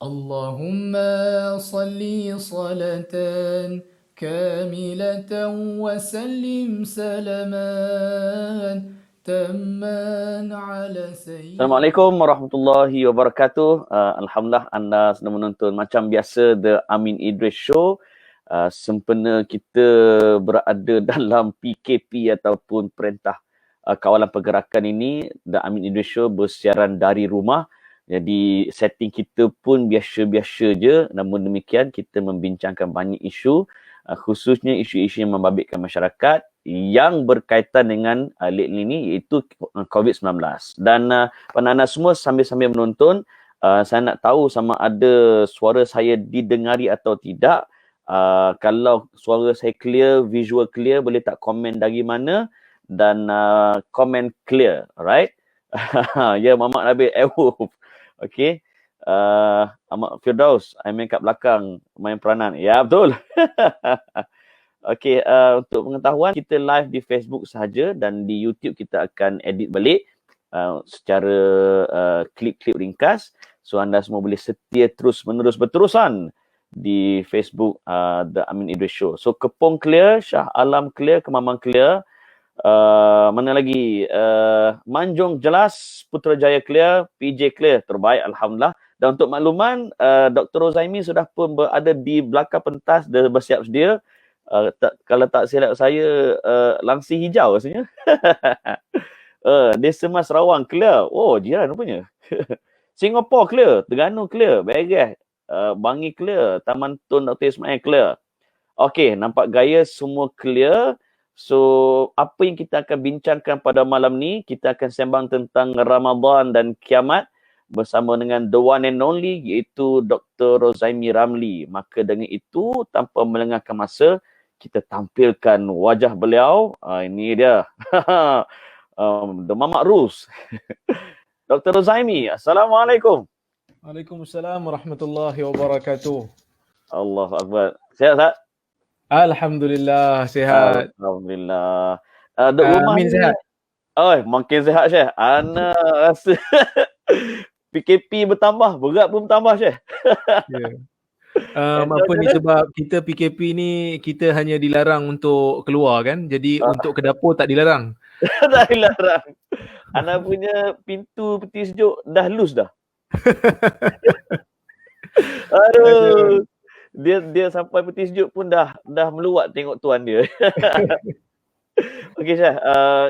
Allahumma salli salatan kamilatan wa sallim salaman tamman ala sayyid. Assalamualaikum warahmatullahi wabarakatuh. Alhamdulillah anda sedang menonton macam biasa The Amin Idris Show. Sempena kita berada dalam PKP ataupun Perintah Kawalan Pergerakan ini, The Amin Idris Show bersiaran dari rumah. Jadi setting kita pun biasa-biasa je. Namun demikian kita membincangkan banyak isu, khususnya isu-isu yang membabitkan masyarakat yang berkaitan dengan lately ni, iaitu COVID-19. Dan penanda semua sambil-sambil menonton, saya nak tahu sama ada suara saya didengari atau tidak. Kalau suara saya clear, visual clear, boleh tak komen dari mana dan komen clear, alright? Ya, Mamat Nabil Airwolf. Okay. Ahmad Firdaus, I main kat belakang, main peranan. Ya, betul. Okey, untuk pengetahuan, kita live di Facebook sahaja dan di YouTube kita akan edit balik secara klip-klip ringkas. So, anda semua boleh setia terus-menerus berterusan di Facebook The Amin Idris Show. So, Kepong clear, Shah Alam clear, Kemamang clear. Mana lagi? Manjung jelas, Putrajaya clear, PJ clear, terbaik, Alhamdulillah. Dan untuk makluman, Dr. Rozaimi sudah pun berada di belakang pentas, dia bersiap sedia. Kalau tak silap saya, Langsi Hijau rasanya. Desa Mas Rawang clear. Oh, jiran rupanya. Singapore clear, Terengganu clear, Beres, Bangi clear, Taman Tun Dr. Ismail clear. Okey, nampak gaya semua clear. So, apa yang kita akan bincangkan pada malam ni, kita akan sembang tentang Ramadan dan kiamat bersama dengan the one and only, iaitu Dr. Rozaimi Ramli. Maka dengan itu, tanpa melengahkan masa, kita tampilkan wajah beliau. Ini dia. The Mamat Rus. Dr. Rozaimi, Assalamualaikum. Waalaikumsalam warahmatullahi wabarakatuh. Allahu Akbar. Sihat, tak? Alhamdulillah, sihat. Alhamdulillah. Duk rumah Amin, ni. sihat. Oh, makin sihat, Syekh. Ana rasa PKP bertambah, berat pun bertambah, Syekh. Yeah. Apa ni, sebab kita PKP ni kita hanya dilarang untuk keluar kan. Jadi untuk ke dapur tak dilarang. Tak dilarang. Ana punya pintu peti sejuk dah loose dah. Aduh. Dia sampai peti sejuk pun dah meluat tengok tuan dia. Okey, Syah.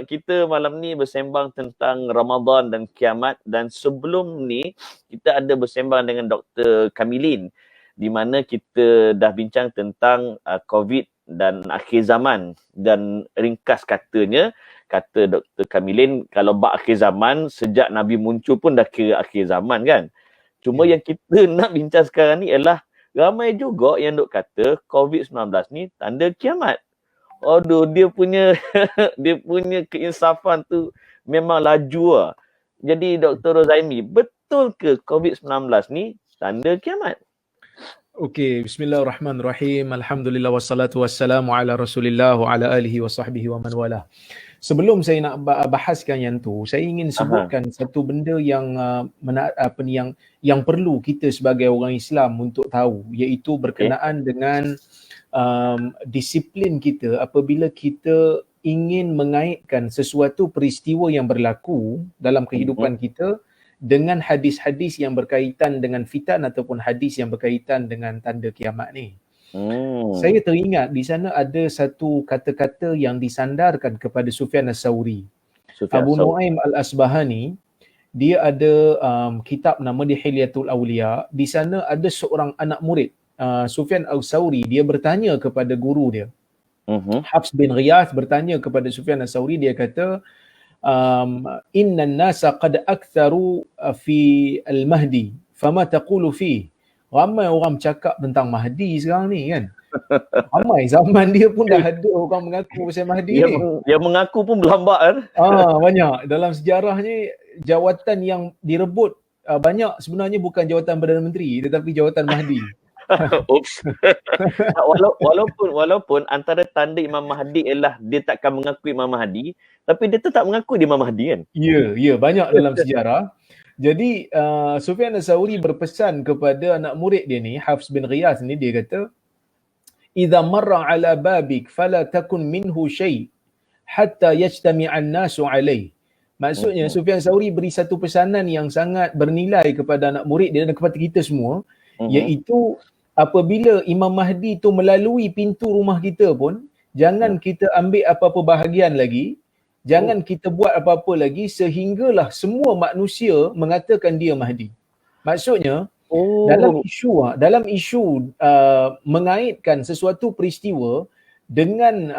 Kita malam ni bersembang tentang Ramadan dan kiamat, dan sebelum ni kita ada bersembang dengan Dr. Kamilin, di mana kita dah bincang tentang COVID dan akhir zaman, dan ringkas katanya, kata Dr. Kamilin, kalau bab akhir zaman sejak Nabi muncul pun dah kira akhir zaman kan. Cuma yang kita nak bincang sekarang ni ialah ramai juga yang duk kata COVID-19 ni tanda kiamat. Aduh, dia punya keinsafan tu memang laju lah. Jadi Dr. Rozaimi, betul ke COVID-19 ni tanda kiamat? Okey, bismillahirrahmanirrahim. Alhamdulillah wassalatu wassalamu ala Rasulillah wa ala alihi wa sahbihi wa man wala. Sebelum saya nak bahaskan yang tu, saya ingin sebutkan satu benda yang yang perlu kita sebagai orang Islam untuk tahu, iaitu berkenaan dengan disiplin kita apabila kita ingin mengaitkan sesuatu peristiwa yang berlaku dalam kehidupan kita dengan hadis-hadis yang berkaitan dengan fitan ataupun hadis yang berkaitan dengan tanda kiamat ni. Saya teringat di sana ada satu kata-kata yang disandarkan kepada Sufyan As-Sauri. Abu Nuaim Al-Asbahani, dia ada kitab nama dia Hilyatul Awliya. Di sana ada seorang anak murid, Sufyan As-Sauri, dia bertanya kepada guru dia. Hafs bin Ghiyath bertanya kepada Sufyan As-Sauri, dia kata, inna an-nasa qad aktharu fi al-mahdi, fama taqulu fi? Ramai orang cakap tentang Mahdi sekarang ni kan. Ramai, zaman dia pun dah ada orang mengaku pasal Mahdi ni. Dia mengaku pun berlambat kan. Banyak. Dalam sejarah ni, jawatan yang direbut banyak sebenarnya bukan jawatan Perdana Menteri, tetapi jawatan Mahdi. Oops. Walaupun antara tanda Imam Mahdi ialah dia takkan mengaku Imam Mahdi, tapi dia tetap mengaku dia Imam Mahdi kan. Ya, banyak dalam sejarah. Jadi Sufyan Ats-Tsauri berpesan kepada anak murid dia ni, Hafs bin Ghiyath ni, dia kata, "Idza marra ala babik fala takun minhu syai' hatta yajtami'an nasu alaih." Maksudnya Sufyan Ats-Tsauri beri satu pesanan yang sangat bernilai kepada anak murid dia dan kepada kita semua, iaitu apabila Imam Mahdi tu melalui pintu rumah kita pun, jangan kita ambil apa-apa bahagian lagi, jangan kita buat apa-apa lagi sehinggalah semua manusia mengatakan dia Mahdi. Maksudnya dalam isu mengaitkan sesuatu peristiwa dengan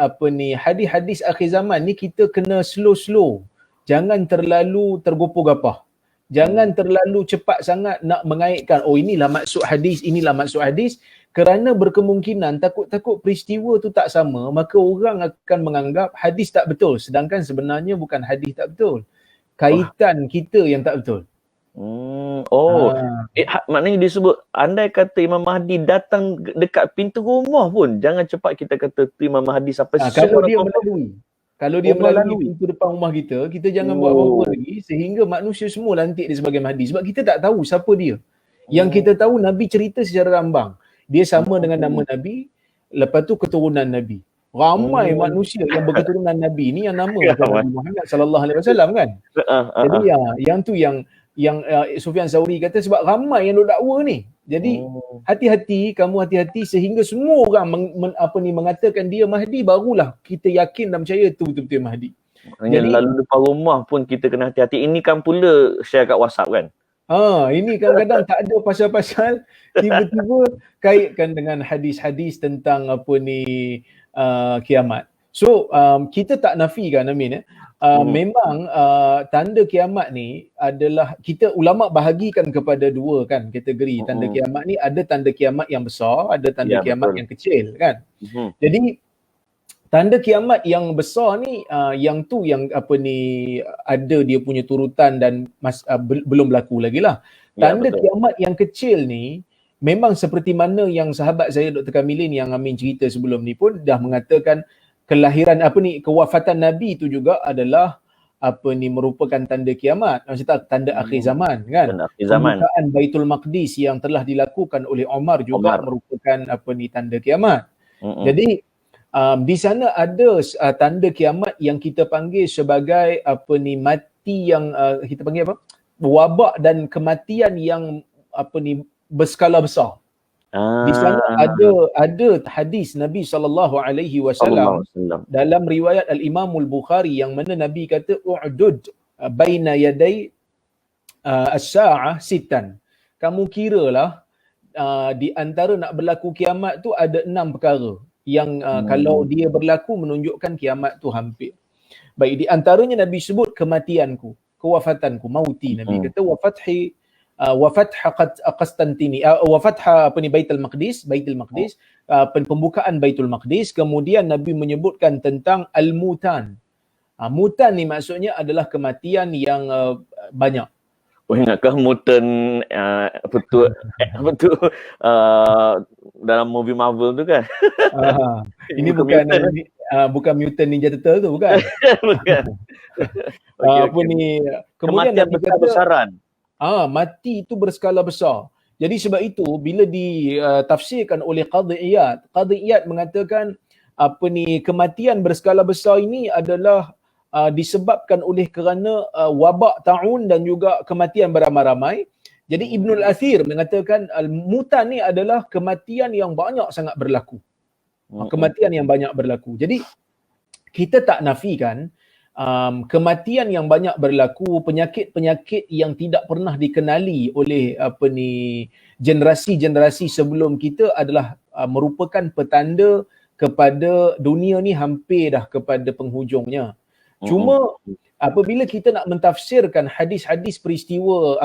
hadis-hadis akhir zaman ni, kita kena slow-slow. Jangan terlalu tergopoh-gapah. Jangan terlalu cepat sangat nak mengaitkan, oh inilah maksud hadis, inilah maksud hadis, kerana berkemungkinan takut-takut peristiwa tu tak sama, maka orang akan menganggap hadis tak betul, sedangkan sebenarnya bukan hadis tak betul, kaitan kita yang tak betul. Maknanya disebut, andai kata Imam Mahdi datang dekat pintu rumah pun, jangan cepat kita kata tu Imam Mahdi sampai kalau dia melalui pintu depan rumah kita, kita jangan buat apa-apa lagi sehingga manusia semua lantik dia sebagai Mahdi. Sebab kita tak tahu siapa dia. Yang kita tahu, Nabi cerita secara rambang. Dia sama dengan nama Nabi, lepas tu keturunan Nabi. Ramai manusia yang berketurunan Nabi ni yang nama Nabi Muhammad sallallahu alaihi wasallam kan. Jadi yang tu yang Sufyan Ats-Tsauri kata, sebab ramai yang duk dakwa ni. Jadi kamu hati-hati sehingga semua orang mengatakan dia Mahdi, barulah kita yakin dan percaya tu betul-betul Mahdi. Jadi lalu depan rumah pun kita kena hati-hati. Ini kan pula share kat WhatsApp kan. Ini kadang-kadang tak ada pasal-pasal, tiba-tiba kaitkan dengan hadis-hadis tentang kiamat. So kita tak nafikan, Amin, memang tanda kiamat ni adalah, kita ulama bahagikan kepada dua kan kategori tanda kiamat ni. Ada tanda kiamat yang besar, ada tanda kiamat yang kecil kan. Jadi tanda kiamat yang besar ni yang ada dia punya turutan dan belum berlaku lagi lah. Tanda kiamat yang kecil ni memang seperti mana yang sahabat saya Dr. Kamilin yang Amin cerita sebelum ni pun dah mengatakan, kelahiran kewafatan Nabi itu juga adalah merupakan tanda kiamat, maksudnya tanda akhir zaman kan. Pembukaan Baitul Maqdis yang telah dilakukan oleh Umar juga merupakan tanda kiamat. Jadi di sana ada tanda kiamat yang kita panggil sebagai mati yang kita panggil wabak dan kematian yang berskala besar. Di sana ada hadis Nabi SAW dalam riwayat Al-Imam Al-Bukhari yang mana Nabi kata, u'dud baina yaday as-sa'ah sitan. Kamu kiralah di antara nak berlaku kiamat tu ada 6 perkara yang kalau dia berlaku menunjukkan kiamat tu hampir. Baik, di antaranya Nabi sebut kematianku, kewafatanku, mauti. Nabi kata Baitul Maqdis, pembukaan Baitul Maqdis. Kemudian Nabi menyebutkan tentang al-mutan. Mutan ni maksudnya adalah kematian yang banyak. Ingatkah mutan betul dalam movie Marvel tu kan? Ini bukan mutant Ninja Turtle tu, bukan? Bukan. Kemudian kematian besar-besaran. Mati itu berskala besar. Jadi sebab itu bila ditafsirkan oleh Qadhi Iyad mengatakan kematian berskala besar ini adalah disebabkan oleh kerana wabak taun dan juga kematian beramai-ramai. Jadi Ibnul Athir mengatakan mutan ni adalah kematian yang banyak sangat berlaku. Kematian yang banyak berlaku. Jadi kita tak nafikan kematian yang banyak berlaku, penyakit-penyakit yang tidak pernah dikenali oleh generasi-generasi sebelum kita adalah merupakan petanda kepada dunia ni hampir dah kepada penghujungnya. Cuma apabila kita nak mentafsirkan hadis-hadis peristiwa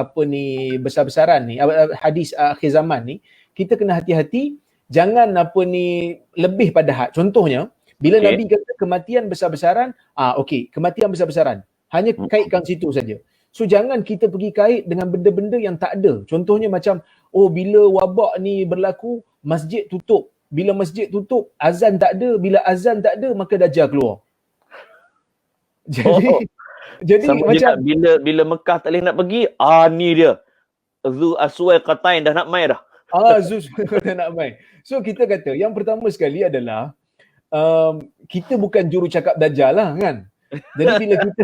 besar-besaran ni, hadis akhir zaman ni, kita kena hati-hati jangan lebih pada had. Contohnya bila Nabi kata kematian besar-besaran, kematian besar-besaran, hanya kaitkan situ saja. So jangan kita pergi kait dengan benda-benda yang tak ada. Contohnya macam, bila wabak ni berlaku, masjid tutup. Bila masjid tutup, azan tak ada. Bila azan tak ada, maka Dajjal keluar. Jadi Jadi Sama macam dia bila Mekah tak boleh nak pergi, ni dia. Zu Aswai Qatain dah nak main dah. Zus kata nak main. So kita kata yang pertama sekali adalah kita bukan juru cakap Dajjal lah kan. Jadi bila kita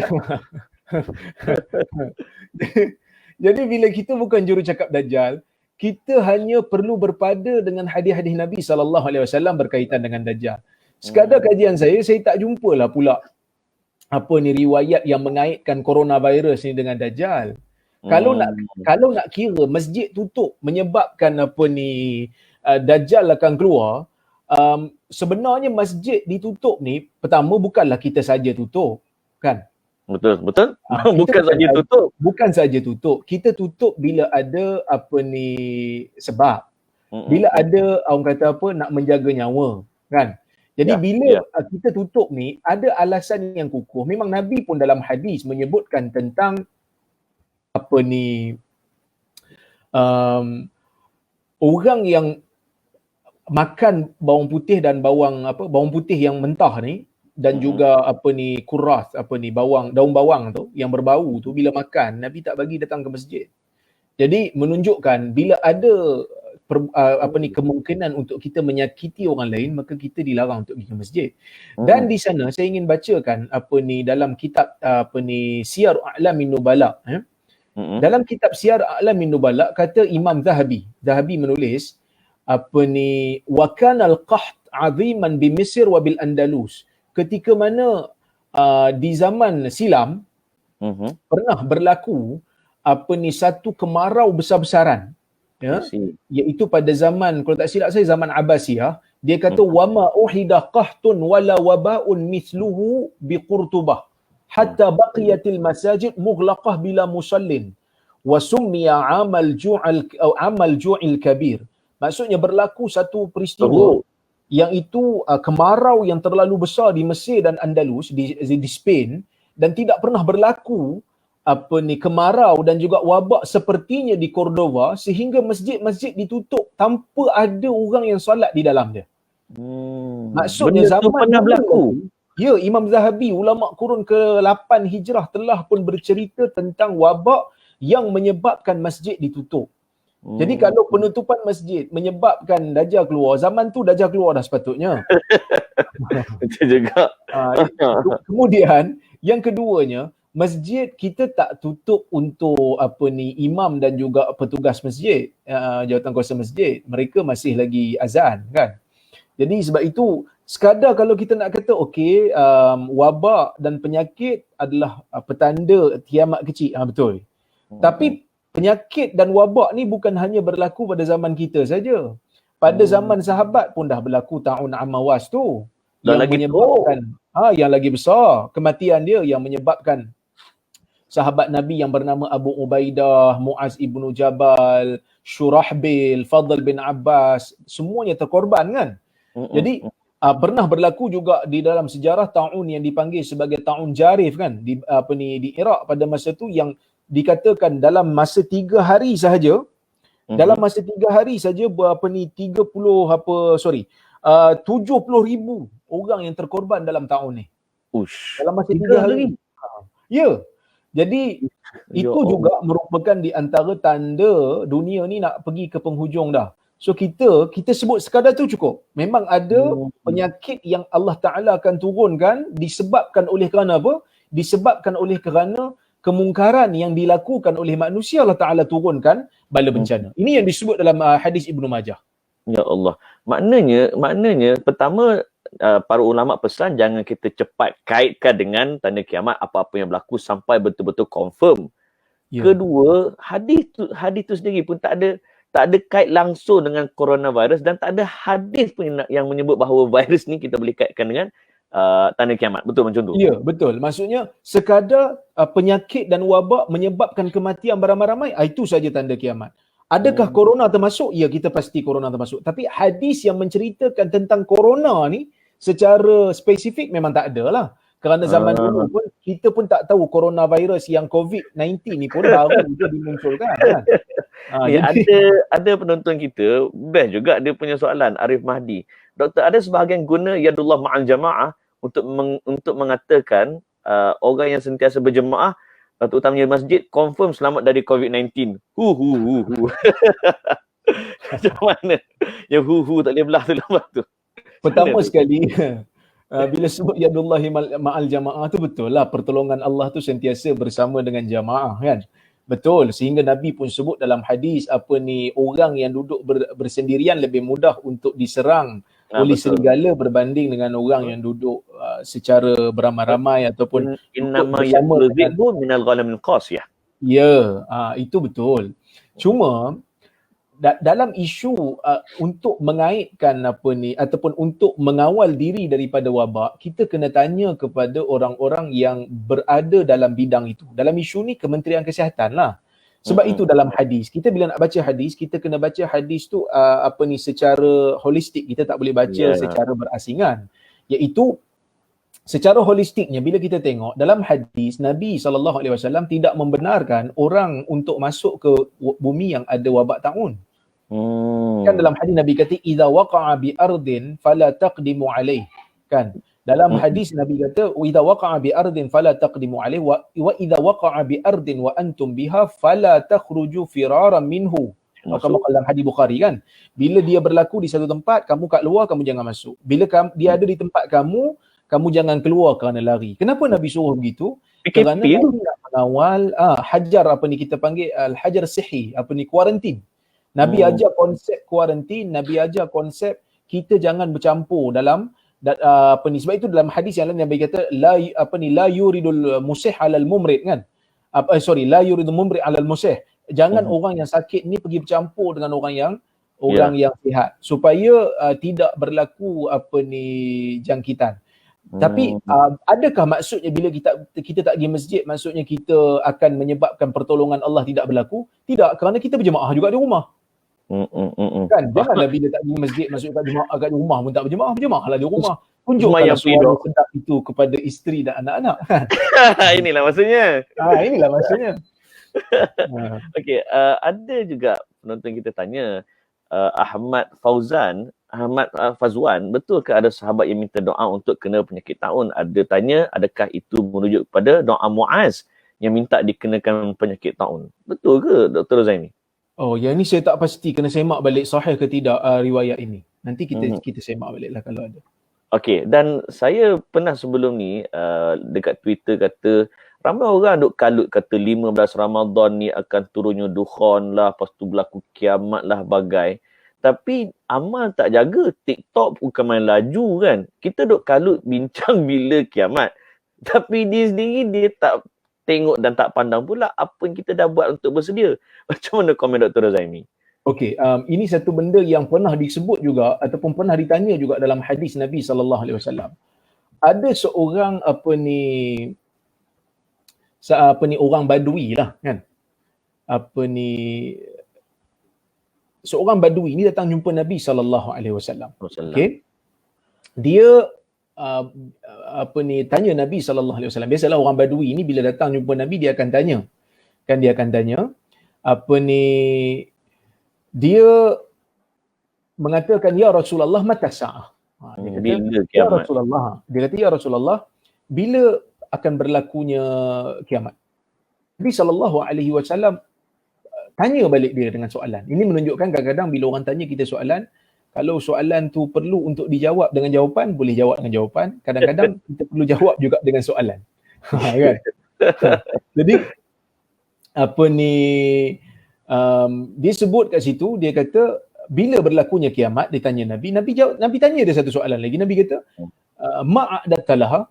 jadi bila kita bukan juru cakap Dajjal, kita hanya perlu berpada dengan hadis-hadis Nabi SAW berkaitan dengan Dajjal. Sekadar kajian saya tak jumpalah pula riwayat yang mengaitkan coronavirus ni dengan Dajjal. Kalau nak kira masjid tutup menyebabkan Dajjal akan keluar, sebenarnya masjid ditutup ni pertama bukanlah kita saja tutup, kan? Betul. Bukan saja tutup. Kita tutup bila ada sebab. Bila ada orang kata nak menjaga nyawa, kan? Jadi bila kita tutup ni ada alasan yang kukuh. Memang Nabi pun dalam hadis menyebutkan tentang orang yang makan bawang putih dan bawang putih yang mentah ni dan juga kuras daun bawang tu yang berbau tu, bila makan Nabi tak bagi datang ke masjid. Jadi menunjukkan bila ada kemungkinan untuk kita menyakiti orang lain, maka kita dilarang untuk pergi ke masjid. Dan di sana saya ingin bacakan dalam kitab Siyar A'lamin Nubala. Dalam kitab Siyar A'lamin Nubala kata Imam Zahabi menulis wa kana al-qaht 'aziman bi Mesir wa bil Andalus. Ketika mana di zaman silam pernah berlaku satu kemarau besar-besaran, iaitu pada zaman, kalau tak silap saya, zaman Abbasiyah. Dia kata wama uhida qahtun wala wabaun mithluhu bi Qurtubah hatta baqiyatil masajid mughlaqah bila musallin wa summiya amal ju'il kabir. Maksudnya berlaku satu peristiwa yang itu kemarau yang terlalu besar di Mesir dan Andalus, di Spain, dan tidak pernah berlaku kemarau dan juga wabak sepertinya di Cordova, sehingga masjid-masjid ditutup tanpa ada orang yang solat di dalam dia. Maksudnya benda tu pernah berlaku. Ya, Imam Zahabi, ulama kurun ke-8 Hijrah telah pun bercerita tentang wabak yang menyebabkan masjid ditutup. Jadi kalau penutupan masjid menyebabkan Dajjal keluar, zaman tu Dajjal keluar dah sepatutnya. Betul juga. Kemudian yang keduanya, masjid kita tak tutup untuk imam dan juga petugas masjid, jawatankuasa masjid. Mereka masih lagi azan, kan? Jadi sebab itu sekadar kalau kita nak kata wabak dan penyakit adalah petanda kiamat kecil, betul. Tapi penyakit dan wabak ni bukan hanya berlaku pada zaman kita saja. Pada zaman sahabat pun dah berlaku ta'un Amawas tu. Dan yang lagi menyebabkan yang lagi besar kematian dia, yang menyebabkan sahabat Nabi yang bernama Abu Ubaidah, Muaz ibnu Jabal, Shurahbil, Fadl bin Abbas, semuanya terkorban, kan? Jadi pernah berlaku juga di dalam sejarah ta'un yang dipanggil sebagai ta'un Jarif, kan? Di Iraq pada masa tu, yang dikatakan dalam masa 3 hari sahaja, dalam masa 3 hari saja 70,000 orang yang terkorban dalam tahun ni. Dalam masa 3 hari. Ya. Jadi itu juga merupakan di antara tanda dunia ni nak pergi ke penghujung dah. So kita sebut sekadar tu cukup. Memang ada penyakit yang Allah Ta'ala akan turunkan disebabkan oleh kerana apa? Disebabkan oleh kerana kemungkaran yang dilakukan oleh manusia, Allah Ta'ala turunkan bala bencana. Ini yang disebut dalam hadis Ibnu Majah. Ya Allah. Maknanya pertama, para ulama pesan jangan kita cepat kaitkan dengan tanda kiamat apa-apa yang berlaku sampai betul-betul confirm. Ya. Kedua, hadis tu sendiri pun tak ada kait langsung dengan coronavirus, dan tak ada hadis pun yang menyebut bahawa virus ni kita boleh kaitkan dengan tanda kiamat. Betul macam tu? Ya, betul. Maksudnya sekadar penyakit dan wabak menyebabkan kematian beramai-ramai, itu saja tanda kiamat. Adakah corona termasuk? Ya, kita pasti corona termasuk. Tapi hadis yang menceritakan tentang corona ni secara spesifik memang tak ada lah. Kerana zaman dulu pun kita pun tak tahu coronavirus yang COVID-19 ni pun baru dimunculkan, kan? Ada penonton kita, best juga dia punya soalan, Arif Mahdi. Doktor, ada sebahagian guna yadullah ma'al jamaah untuk mengatakan orang yang sentiasa berjemaah, terutamanya masjid, confirm selamat dari COVID-19. Macam mana? Yang tak boleh belah tu lepas tu. Pertama sekali, bila sebut yadullahi ma'al jamaah tu betul lah, pertolongan Allah tu sentiasa bersama dengan jamaah kan. Betul, sehingga Nabi pun sebut dalam hadis orang yang duduk bersendirian lebih mudah untuk diserang oleh serigala berbanding dengan orang yang duduk secara beramai-ramai ataupun innama ya'ludzibu minal ghalamil qasiyah. Ya, itu betul. Cuma dalam isu untuk mengaitkan ataupun untuk mengawal diri daripada wabak, kita kena tanya kepada orang-orang yang berada dalam bidang itu. Dalam isu ni Kementerian Kesihatan lah. Sebab itu dalam hadis, kita bila nak baca hadis, kita kena baca hadis tu secara holistik. Kita tak boleh baca secara berasingan. Iaitu secara holistiknya, bila kita tengok dalam hadis, Nabi SAW tidak membenarkan orang untuk masuk ke bumi yang ada wabak taun. Kan dalam hadis Nabi kata idza waqa'a bi ardin fala taqdimu alaih. Kan dalam hadis Nabi kata idza waqa'a bi ardin fala taqdimu alaih wa idza waqa'a bi ardin wa antum biha fala takhruju firaran minhu. Kamu dalam hadis Bukhari kan, bila dia berlaku di satu tempat, kamu kat luar, kamu jangan masuk. Bila dia ada di tempat kamu jangan keluar kerana lari. Kenapa Nabi suruh begitu? Kerana Nabi nak mengawal hajar kita panggil al-hajar sihi, kuarantin. Nabi ajar konsep kuarantin, Nabi ajar konsep kita jangan bercampur dalam sebab itu dalam hadis yang lain Nabi kata la yuridul musih alal mumrid kan. La yuridul mumrid alal musih. Jangan orang yang sakit ni pergi bercampur dengan orang yang sihat supaya tidak berlaku jangkitan. Tapi adakah maksudnya bila kita tak pergi masjid, maksudnya kita akan menyebabkan pertolongan Allah tidak berlaku? Tidak, kerana kita berjemaah juga di rumah. Kan janganlah bila tak pergi masjid, masuk kat rumah pun tak berjemaah lah di rumah. Tunjukkanlah suara sedap itu kepada isteri dan anak-anak. Inilah maksudnya. Inilah maksudnya. Okey, ada juga penonton kita tanya, Ahmad Fazwan, betul ke ada sahabat yang minta doa untuk kena penyakit taun? Ada tanya, adakah itu merujuk kepada doa Muaz yang minta dikenakan penyakit taun? Betul ke Dr. Zaimi? Oh, yang ni saya tak pasti, kena semak balik sahih ke tidak riwayat ini. Nanti kita semak balik lah kalau ada. Okey, dan saya pernah sebelum ni dekat Twitter kata ramai orang duk kalut kata 15 Ramadan ni akan turunnya dukhan lah, lepas tu berlaku kiamat lah bagai. Tapi amal tak jaga, TikTok bukan main laju kan. Kita duk kalut bincang bila kiamat. Tapi dia sendiri dia tak tengok dan tak pandang pula apa yang kita dah buat untuk bersedia. Macam mana komen Dr. Zaimi? Okey, ini satu benda yang pernah disebut juga ataupun pernah ditanya juga dalam hadis Nabi SAW. Ada seorang orang Badui lah kan. Seorang Badui ni datang jumpa Nabi SAW. Okey. Dia tanya Nabi SAW. Biasalah orang Badui ni bila datang jumpa Nabi dia akan tanya. Dia mengatakan ya Rasulullah mata sa'ah. Dia kata ya Rasulullah. Dia kata ya Rasulullah, bila akan berlakunya kiamat? Nabi SAW tanya balik dia dengan soalan. Ini menunjukkan kadang-kadang bila orang tanya kita soalan, kalau soalan tu perlu untuk dijawab dengan jawapan, boleh jawab dengan jawapan. Kadang-kadang kita perlu jawab juga dengan soalan. Kan? Jadi dia sebut kat situ, dia kata bila berlakunya kiamat, dia tanya Nabi. Nabi tanya dia satu soalan lagi. Nabi kata ma'adatalah,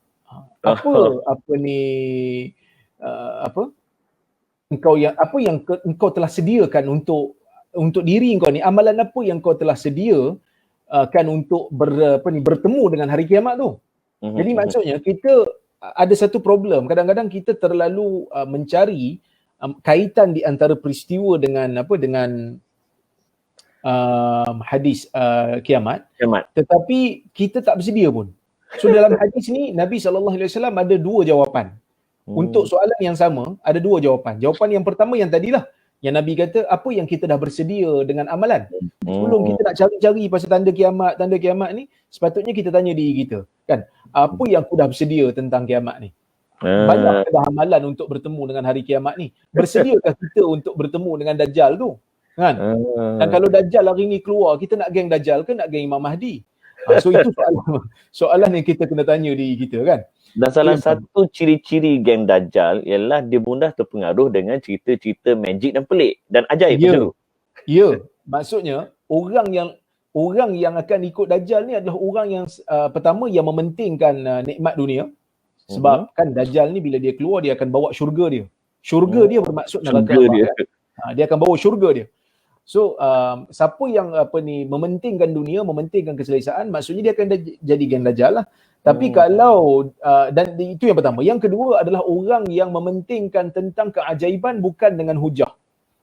apa yang engkau telah sediakan untuk diri engkau ni, amalan apa yang kau telah sediakan untuk bertemu dengan hari kiamat tu. Jadi maksudnya kita ada satu problem, kadang-kadang kita terlalu mencari kaitan di antara peristiwa dengan hadis kiamat, tetapi kita tak bersedia pun. So dalam hadis ni Nabi SAW ada dua jawapan. Untuk soalan yang sama ada dua jawapan. Jawapan yang pertama yang tadilah, yang Nabi kata apa yang kita dah bersedia dengan amalan. Sebelum kita nak cari-cari pasal tanda kiamat ni, sepatutnya kita tanya diri kita, kan? Apa yang aku dah bersedia tentang kiamat ni? Banyak dah amalan untuk bertemu dengan hari kiamat ni. Bersediakah kita untuk bertemu dengan Dajjal tu? Kan? Dan kalau Dajjal hari ni keluar, kita nak geng Dajjal ke nak geng Imam Mahdi? So itu soalan yang kita kena tanya diri kita kan. Dan salah satu ciri-ciri geng Dajjal ialah dia mudah terpengaruh dengan cerita-cerita magic dan pelik dan ajaib macam tu. Ya, maksudnya orang yang akan ikut Dajjal ni adalah orang yang pertama yang mementingkan nikmat dunia. Sebab kan Dajjal ni bila dia keluar dia akan bawa syurga dia. Syurga dia bermaksud neraka dia. Dia akan bawa syurga dia. So siapa yang mementingkan dunia, mementingkan keselesaan, maksudnya dia akan jadi geng Dajjal lah. Tapi kalau dan itu yang pertama. Yang kedua adalah orang yang mementingkan tentang keajaiban bukan dengan hujah.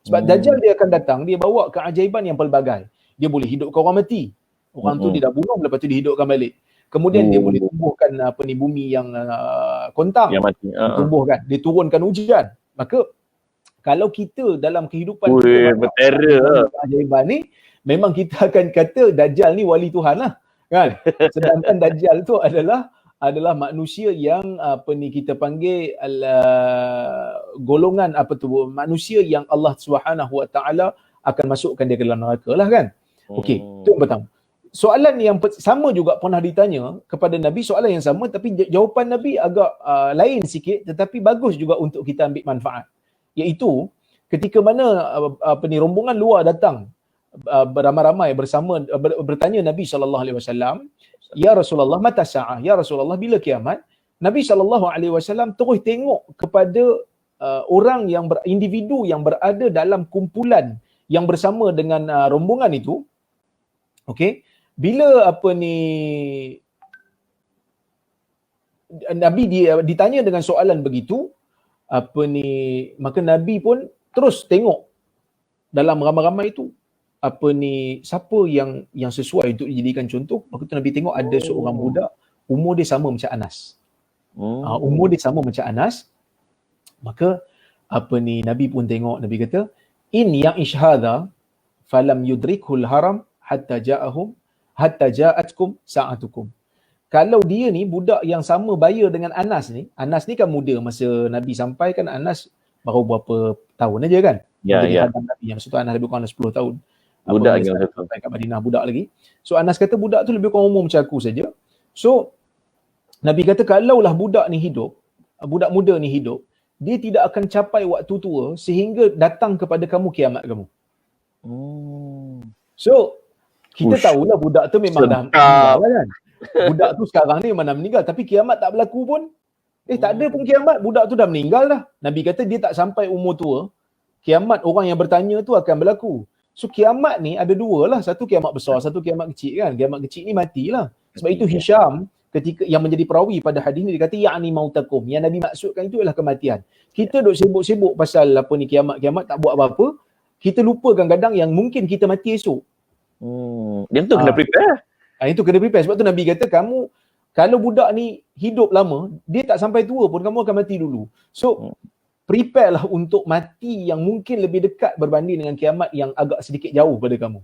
Sebab Dajjal dia akan datang, dia bawa keajaiban yang pelbagai. Dia boleh hidupkan orang mati. Orang tu dia dah bunuh, lepas tu dihidupkan balik. Kemudian dia boleh tumbuhkan bumi yang kontang. Yang mati. Tumbuhkan, dia turunkan hujan. Maka kalau kita dalam kehidupan keajaiban ni, memang kita akan kata Dajjal ni wali Tuhan lah. Kan? Sedangkan Dajjal tu adalah manusia yang kita panggil golongan manusia yang Allah Subhanahu Wa Taala akan masukkan dia ke dalam neraka lah kan. Okey, itu yang pertama. Soalan yang sama juga pernah ditanya kepada Nabi, soalan yang sama tapi jawapan Nabi agak lain sikit tetapi bagus juga untuk kita ambil manfaat. Iaitu ketika mana rombongan luar datang beramai-ramai bersama bertanya Nabi SAW, ya Rasulullah mata sa'ah, ya Rasulullah bila kiamat? Nabi SAW terus tengok kepada orang yang individu yang berada dalam kumpulan yang bersama dengan rombongan itu. Okey, bila Nabi ditanya dengan soalan begitu, maka Nabi pun terus tengok dalam ramai-ramai itu siapa yang sesuai untuk dijadikan contoh. Maka tu Nabi tengok ada seorang budak umur dia sama macam Anas. Umur dia sama macam Anas. Maka Nabi pun tengok, Nabi kata in yang ishhadha falam yudrikhul haram hatta ja'atkum sa'atukum. Kalau dia ni budak yang sama baya dengan Anas ni kan muda masa Nabi sampai kan, Anas baru berapa tahun aja kan. Ya. Nabi yang tu Anas lebih kurang 10 tahun. Budak lagi sampai kat Madinah, budak lagi. So Anas kata budak tu lebih kurang umur macam aku saja. So Nabi kata kalaulah budak muda ni hidup, dia tidak akan capai waktu tua sehingga datang kepada kamu kiamat kamu. So kita tahulah budak tu memang dah meninggal kan. Budak tu sekarang ni memang dah meninggal tapi kiamat tak berlaku pun. Tak ada pun kiamat, budak tu dah meninggal dah. Nabi kata dia tak sampai umur tua, kiamat orang yang bertanya tu akan berlaku. So kiamat ni ada dua lah, satu kiamat besar, satu kiamat kecil kan. Kiamat kecil ni matilah. Sebab itu Hisham ketika yang menjadi perawi pada hadis ni dia kata ya'ni mautakum. Yang Nabi maksudkan itu ialah kematian. Kita duk sibuk-sibuk pasal kiamat tak buat apa-apa. Kita lupa kadang-kadang yang mungkin kita mati esok. Yang tu kena prepare. Itu kena prepare. Sebab tu Nabi kata kamu kalau budak ni hidup lama, dia tak sampai tua pun kamu akan mati dulu. So prepare lah untuk mati yang mungkin lebih dekat berbanding dengan kiamat yang agak sedikit jauh pada kamu.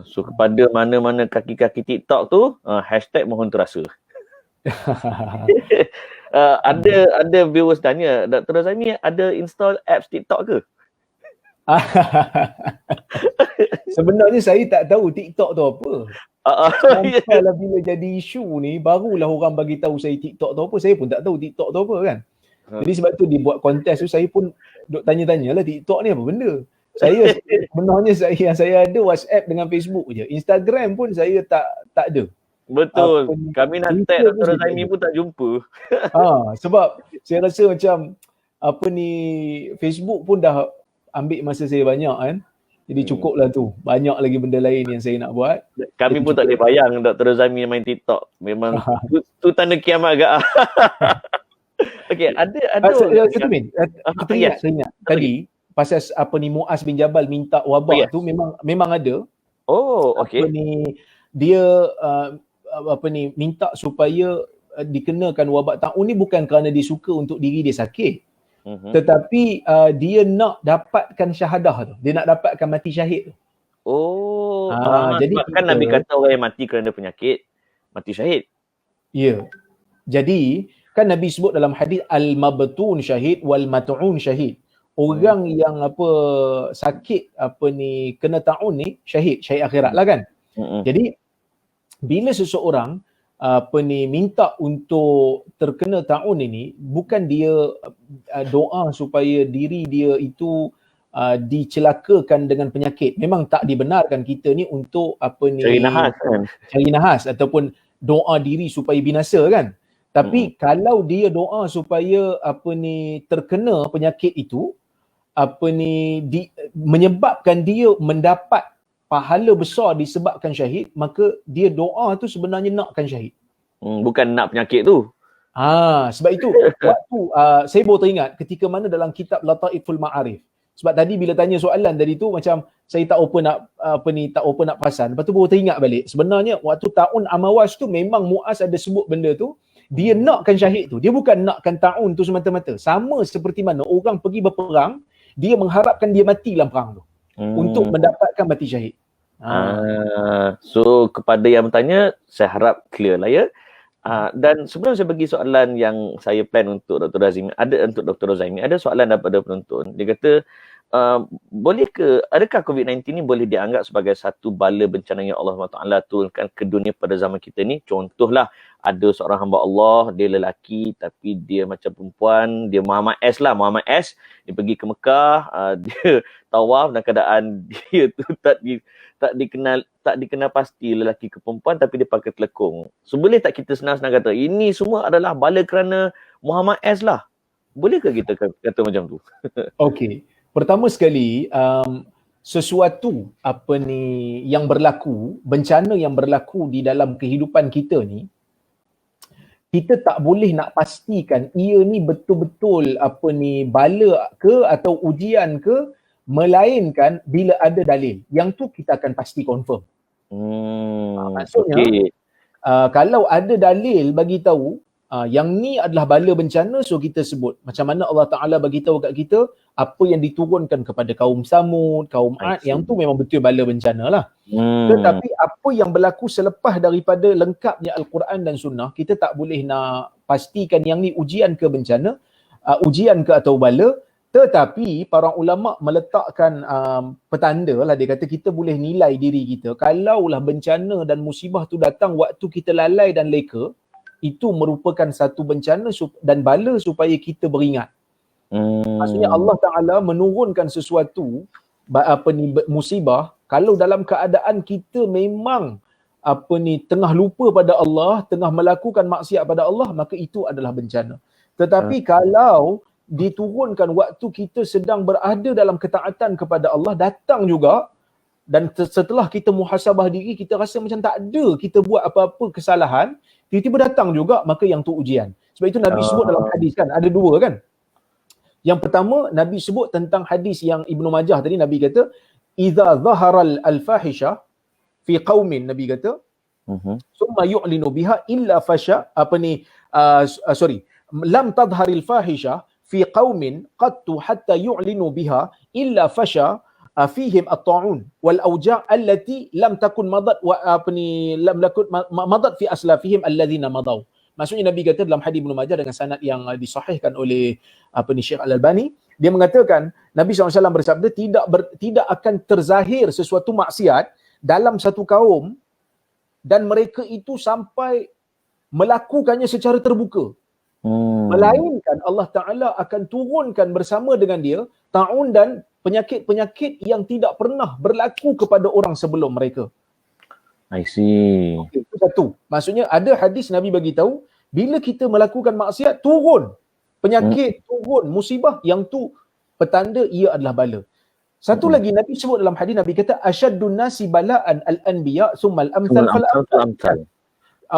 So kepada mana-mana kaki-kaki TikTok tu, hashtag mohon terasa. Ada viewers tanya, Dr. Razami ada install apps TikTok ke? Sebenarnya saya tak tahu TikTok tu apa. Sampailah bila jadi isu ni, barulah orang bagi tahu saya TikTok tu apa. Saya pun tak tahu TikTok tu apa kan. Jadi sebab tu dibuat kontes tu, saya pun duk tanya-tanyalah TikTok ni apa benda. Saya sebenarnya saya ada WhatsApp dengan Facebook je. Instagram pun saya tak ada. Betul. Kami nak tag Dr. Razami pun tak jumpa. Sebab saya rasa macam Facebook pun dah ambil masa saya banyak kan. Jadi cukuplah tu. Banyak lagi benda lain yang saya nak buat. Kami pun tak boleh bayang Dr. Razami main TikTok. Memang tu tanda kiamat agak. Okey, ada satu min. Saya ingat tadi pasal Muaz bin Jabal minta wabak tu memang ada. Oh, okey. Dia minta supaya dikenakan wabak taun ni bukan kerana dia suka untuk diri dia sakit. Tetapi dia nak dapatkan syahadah tu. Dia nak dapatkan mati syahid tu. Jadi kan Nabi kata orang yang mati kerana penyakit mati syahid. Ya. Jadi Kan Nabi sebut dalam hadis al-mabtun syahid wal mat'un syahid. Orang yang sakit kena taun ni syahid akhirat lah kan. Jadi bila seseorang minta untuk terkena taun ini, bukan dia doa supaya diri dia itu dicelakakan dengan penyakit. Memang tak dibenarkan kita ni untuk cari nahas ataupun doa diri supaya binasa kan. Tapi kalau dia doa supaya terkena penyakit itu, menyebabkan dia mendapat pahala besar disebabkan syahid, maka dia doa tu sebenarnya nakkan syahid. Bukan nak penyakit tu. Sebab itu waktu saya baru teringat ketika mana dalam kitab Lataiful Ma'arif. Sebab tadi bila tanya soalan tadi tu macam saya tak nak perasan. Lepas tu baru teringat balik. Sebenarnya waktu tahun Amawas tu memang Muaz ada sebut benda tu. Dia nakkan syahid tu. Dia bukan nakkan tahun tu semata-mata. Sama seperti mana orang pergi berperang, dia mengharapkan dia mati dalam perang tu. Untuk mendapatkan mati syahid. So kepada yang bertanya, saya harap clear lah ya. Dan sebelum saya bagi soalan yang saya plan untuk Dr. Razimi, ada soalan daripada penonton. Dia kata, adakah COVID-19 ni boleh dianggap sebagai satu bala bencana yang Allah SWT turunkan ke dunia pada zaman kita ni? Contohlah, ada seorang hamba Allah, dia lelaki tapi dia macam perempuan, dia Muhammad S, dia pergi ke Mekah, dia tawaf dalam keadaan dia tu tak dikenal pasti lelaki ke perempuan, tapi dia pakai telekung. So boleh tak kita senang-senang kata ini semua adalah bala kerana Muhammad S lah? Bolehkah kita kata macam tu? Okey. Pertama sekali, sesuatu yang berlaku, bencana yang berlaku di dalam kehidupan kita ni, kita tak boleh nak pastikan ia ni betul-betul bala ke atau ujian ke, melainkan bila ada dalil. Yang tu kita akan pasti confirm. Maksudnya, kalau ada dalil bagi tahu yang ni adalah bala bencana, so kita sebut. Macam mana Allah Ta'ala bagi tahu kat kita apa yang diturunkan kepada kaum Samud, kaum Ad, yang tu memang betul bala bencana lah. Tetapi apa yang berlaku selepas daripada lengkapnya Al-Quran dan Sunnah, kita tak boleh nak pastikan yang ni ujian ke bencana, ujian ke atau bala. Tetapi para ulama meletakkan petanda lah, dia kata kita boleh nilai diri kita. Kalaulah bencana dan musibah tu datang waktu kita lalai dan leka, itu merupakan satu bencana dan bala supaya kita beringat. Maksudnya Allah Ta'ala menurunkan sesuatu musibah kalau dalam keadaan kita memang tengah lupa pada Allah, tengah melakukan maksiat pada Allah, maka itu adalah bencana. Tetapi kalau diturunkan waktu kita sedang berada dalam ketaatan kepada Allah, datang juga, dan setelah kita muhasabah diri, kita rasa macam tak ada kita buat apa-apa kesalahan, tiba-tiba datang juga, maka yang tu ujian. Sebab itu Nabi sebut dalam hadis kan, ada dua kan. Yang pertama, Nabi sebut tentang hadis yang Ibnu Majah tadi, Nabi kata, "Idza zaharal al-fahisha fi qaumin", Nabi kata, "Summa yu'linu biha illa fasha", "Lam tadharil fahisha fi qaumin qattu hatta yu'linu biha illa fasha fihim at-ta'un wal awja' allati lam takun madat madat fi aslafihim alladhina madaw." Maksudnya Nabi kata dalam hadis Ibnu Majah dengan sanad yang disahihkan oleh Syekh Al-Albani, dia mengatakan Nabi SAW bersabda, tidak akan terzahir sesuatu maksiat dalam satu kaum dan mereka itu sampai melakukannya secara terbuka, melainkan Allah Ta'ala akan turunkan bersama dengan dia ta'un dan penyakit-penyakit yang tidak pernah berlaku kepada orang sebelum mereka. I see. Okay, itu satu. Maksudnya ada hadis Nabi bagi tahu bila kita melakukan maksiat, turun penyakit, turun musibah, yang tu petanda ia adalah bala. Satu lagi Nabi sebut dalam hadis, Nabi kata asyaddun nasi bala'an al-anbiya summal amthal fal amthal.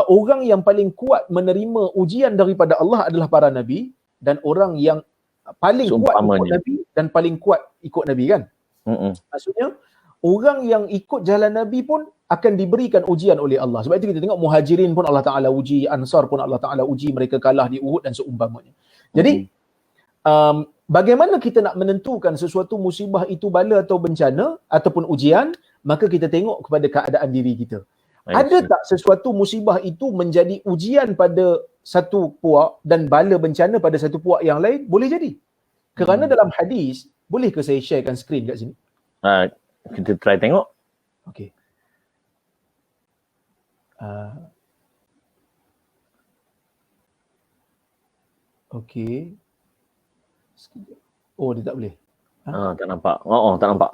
Orang yang paling kuat menerima ujian daripada Allah adalah para nabi, dan orang yang paling kuat ikut Nabi dan paling kuat ikut Nabi kan. Maksudnya orang yang ikut jalan Nabi pun akan diberikan ujian oleh Allah. Sebab itu kita tengok Muhajirin pun Allah Ta'ala uji, Ansar pun Allah Ta'ala uji, mereka kalah di Uhud dan seumpamanya. Jadi bagaimana kita nak menentukan sesuatu musibah itu bala atau bencana ataupun ujian? Maka kita tengok kepada keadaan diri kita. Ada tak sesuatu musibah itu menjadi ujian pada satu puak dan bala bencana pada satu puak yang lain, boleh jadi. Kerana dalam hadis, boleh ke saya sharekan skrin kat sini? Kita try tengok. Okey. Okey. Oh, dia tak boleh. Tak nampak. Tak nampak.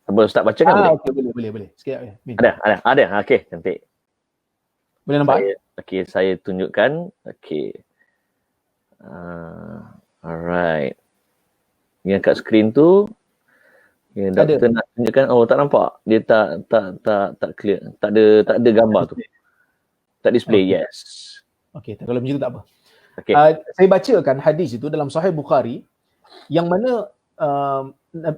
Boleh Ustaz baca kan? Okey, boleh. Sekejap ya. Ada. Okey, cantik. Boleh nampak? Saya tunjukkan. Okey. Alright. Yang kat skrin tu, doktor nak tunjukkan. Tak nampak. Dia tak clear. Tak ada gambar tu. Tak display. Okay. Yes. Okey, kalau macam tu tak apa. Okay. Saya bacakan hadis itu dalam Sahih Bukhari yang mana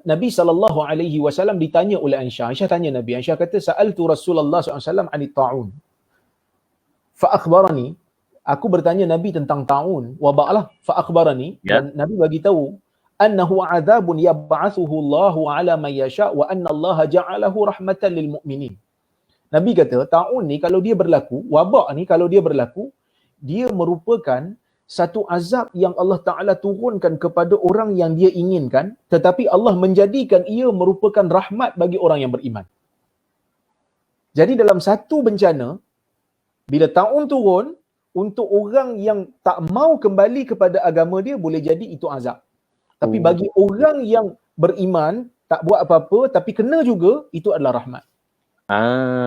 Nabi SAW ditanya oleh Aisyah. Aisyah tanya Nabi. Aisyah kata, sa'altu Rasulullah SAW anit ta'un. Fa-akhbarani. Aku bertanya Nabi tentang ta'un. Wabak lah. Fa-akhbarani. Dan Nabi bagi tahu. Annahu azabun yab'athuhu Allahu ala man yasha' wa anna Allah ja'alahu rahmatan lil mu'minin. Nabi kata, ta'un ni kalau dia berlaku, wabak ni kalau dia berlaku, dia merupakan satu azab yang Allah Ta'ala turunkan kepada orang yang dia inginkan, tetapi Allah menjadikan ia merupakan rahmat bagi orang yang beriman. Jadi dalam satu bencana, bila ta'un turun, untuk orang yang tak mau kembali kepada agama dia, boleh jadi itu azab. Tapi bagi orang yang beriman, tak buat apa-apa, tapi kena juga, itu adalah rahmat.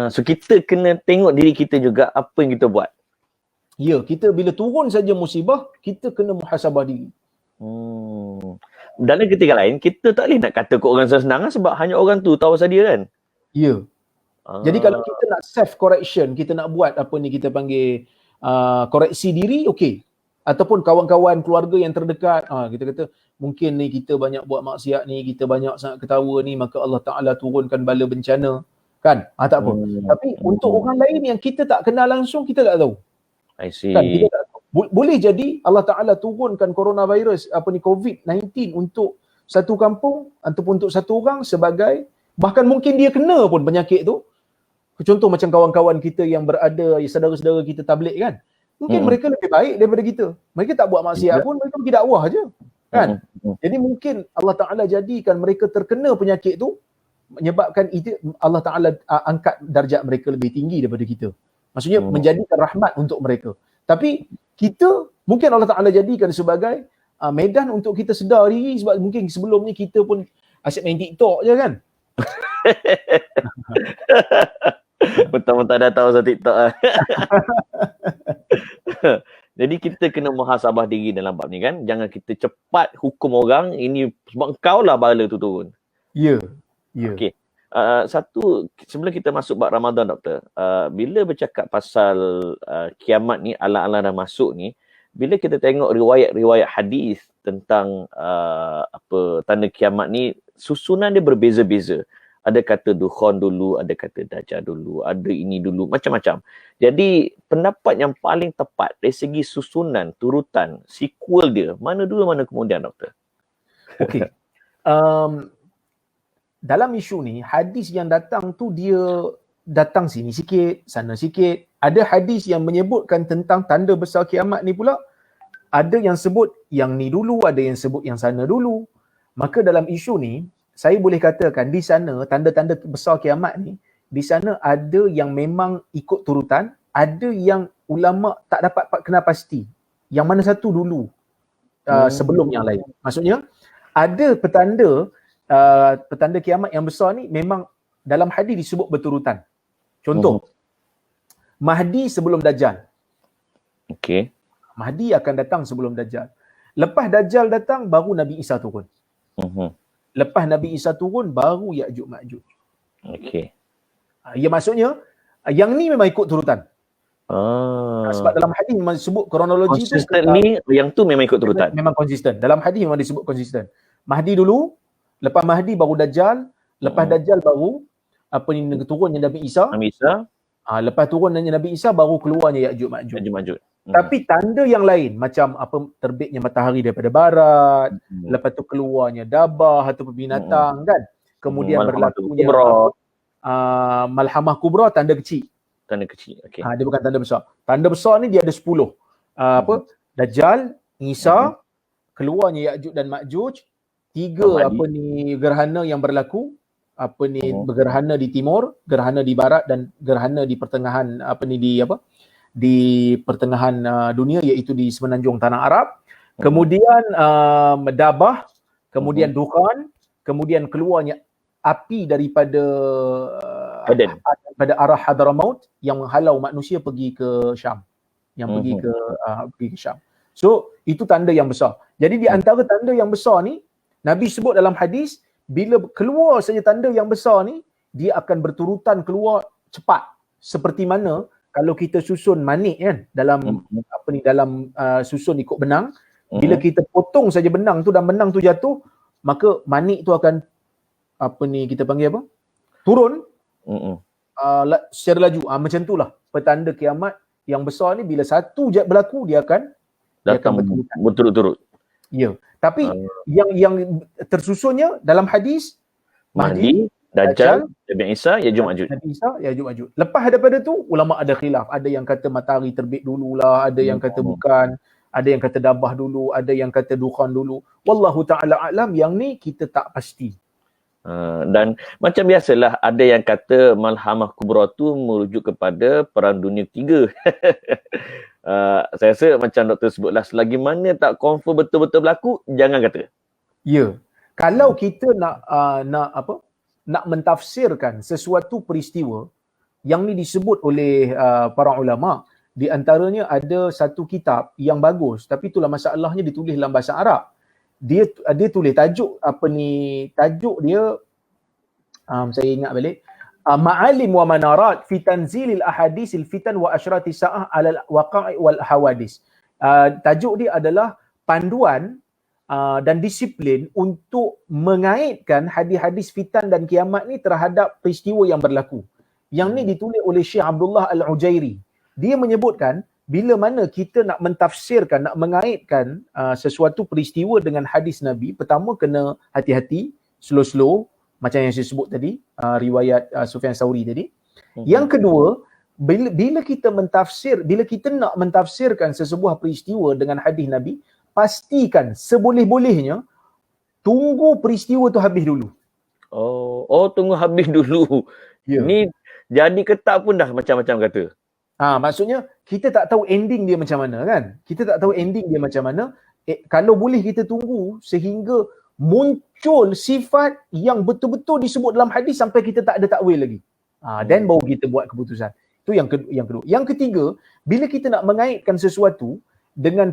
So kita kena tengok diri kita juga, apa yang kita buat. Ya, kita bila turun saja musibah, kita kena muhasabah diri. Dalam ketika lain, kita tak boleh nak kata ke orang senang sebab hanya orang tu tahu pasal dia kan? Ya. Jadi kalau kita nak self correction, kita nak buat apa ni kita panggil koreksi diri, okey. Ataupun kawan-kawan keluarga yang terdekat, kita kata mungkin ni kita banyak buat maksiat ni, kita banyak sangat ketawa ni, maka Allah Ta'ala turunkan bala bencana. Kan? Tak apa. Tapi untuk orang lain yang kita tak kenal langsung, kita tak tahu. I see. Kan, kita tak tahu. Boleh jadi Allah Ta'ala turunkan coronavirus, COVID-19 untuk satu kampung ataupun untuk satu orang sebagai, bahkan mungkin dia kena pun penyakit tu. Contoh macam kawan-kawan kita yang berada, saudara-saudara kita tabligh kan. Mungkin mereka lebih baik daripada kita. Mereka tak buat maksiat pun, mereka pergi dakwah je. Kan? Jadi mungkin Allah Ta'ala jadikan mereka terkena penyakit tu, menyebabkan itu Allah Ta'ala angkat darjat mereka lebih tinggi daripada kita. Maksudnya menjadikan rahmat untuk mereka. Tapi kita, mungkin Allah Ta'ala jadikan sebagai medan untuk kita sedar diri, sebab mungkin sebelum ni kita pun asyik main TikTok je kan. Betul-betul dah tahu pasal TikTok. Jadi kita kena muhasabah diri dalam bab ni kan. Jangan kita cepat hukum orang, ini sebab kau lah bala tu turun. Ya. Okey. Satu, sebelum kita masuk bab Ramadan doktor, bila bercakap pasal kiamat ni, alam-alam dah masuk ni, bila kita tengok riwayat-riwayat hadis tentang tanda kiamat ni, susunan dia berbeza-beza. Ada kata Dukhan dulu, ada kata Dajjal dulu, ada ini dulu, macam-macam. Jadi pendapat yang paling tepat dari segi susunan, turutan, sequel dia, mana dulu mana kemudian doktor? Okey. Dalam isu ni, hadis yang datang tu dia datang sini sikit, sana sikit. Ada hadis yang menyebutkan tentang tanda besar kiamat ni pula. Ada yang sebut yang ni dulu, ada yang sebut yang sana dulu. Maka dalam isu ni, saya boleh katakan di sana, tanda-tanda besar kiamat ni, di sana ada yang memang ikut turutan, ada yang ulama tak dapat kenal pasti. Yang mana satu dulu sebelum yang lain. Maksudnya, ada petanda kiamat yang besar ni memang dalam hadis disebut berturutan. Contoh, Mahdi sebelum Dajjal. Okey. Mahdi akan datang sebelum Dajjal. Lepas Dajjal datang, baru Nabi Isa turun. Lepas Nabi Isa turun, baru Ya'juj Ma'juj. Okey. Ya maksudnya, yang ni memang ikut turutan. Sebab dalam hadis memang disebut kronologi tu. Konsisten ni, yang tu memang ikut turutan. Memang konsisten. Dalam hadis memang disebut konsisten. Mahdi dulu, lepas Mahdi baru Dajjal, lepas Dajjal baru turunnya Nabi Isa. Lepas turunnya Nabi Isa baru keluarnya Ya'juj Ma'juj. Tapi tanda yang lain macam terbitnya matahari daripada barat, lepas tu keluarnya dabah ataupun binatang kan. Kemudian berlakunya Malhamah Kubra, tanda kecil. Tanda kecil. Okey. Dia bukan tanda besar. Tanda besar ni dia ada 10. Dajjal, Isa, keluarnya Ya'juj dan Ma'juj, 3 gerhana yang berlaku, gerhana di timur, gerhana di barat dan gerhana di pertengahan di pertengahan dunia, iaitu di semenanjung tanah Arab. Kemudian Dabah, kemudian Dukhan, kemudian keluarnya api daripada arah Hadramaut yang menghalau manusia pergi ke Syam. Pergi ke Syam. So, itu tanda yang besar. Jadi di antara tanda yang besar ni, Nabi sebut dalam hadis, bila keluar saja tanda yang besar ni, dia akan berturutan keluar cepat. Seperti mana kalau kita susun manik kan, dalam dalam susun ikut benang, bila kita potong saja benang tu dan benang tu jatuh, maka manik tu akan kita panggil apa? Turun. Secara laju. Macam itulah petanda kiamat yang besar ni, bila satu berlaku dia akan berturut-turut. Ya. Tapi yang tersusunnya dalam hadis, Mahdi, Dajjal, Nabi Isa, Ya'juj Ma'juj. Lepas daripada tu ulama ada khilaf. Ada yang kata matahari terbit dululah, ada yang kata bukan, ada yang kata Dabah dulu, ada yang kata Dukhan dulu. Wallahu ta'ala a'lam, yang ni kita tak pasti. Dan macam biasalah, ada yang kata Malhamah Kubra tu merujuk kepada Perang Dunia Ketiga. Saya rasa macam doktor sebutlah, selagi mana tak confirm betul-betul berlaku, jangan kata. Ya. Kalau kita nak mentafsirkan sesuatu peristiwa yang ni disebut oleh para ulama, di antaranya ada satu kitab yang bagus, tapi itulah masalahnya ditulis dalam bahasa Arab. Dia tulis tajuk tajuk dia saya ingat balik, Ma'alim wa Manarat fi Tanzilil Ahadisil Fitan wa Asyrati Sa'ah 'alal Waqa'i wal Hawadis. Tajuk dia adalah panduan dan disiplin untuk mengaitkan hadis-hadis fitan dan kiamat ni terhadap peristiwa yang berlaku. Yang ni ditulis oleh Syekh Abdullah Al-Ujairi. Dia menyebutkan bila mana kita nak mentafsirkan, nak mengaitkan sesuatu peristiwa dengan hadis Nabi, pertama kena hati-hati, slow-slow, macam yang saya sebut tadi, riwayat Sufyan Sauri tadi. Yang kedua, bila kita nak mentafsirkan sesebuah peristiwa dengan hadis Nabi, pastikan seboleh-bolehnya tunggu peristiwa tu habis dulu. Tunggu habis dulu. Yeah. Ni jadi ketak pun dah macam-macam kata. Maksudnya kita tak tahu ending dia macam mana kan? Kita tak tahu ending dia macam mana. Kalau boleh kita tunggu sehingga muncul sifat yang betul-betul disebut dalam hadis sampai kita tak ada takwil lagi. Then baru kita buat keputusan. Itu yang kedua. Yang ketiga, bila kita nak mengaitkan sesuatu dengan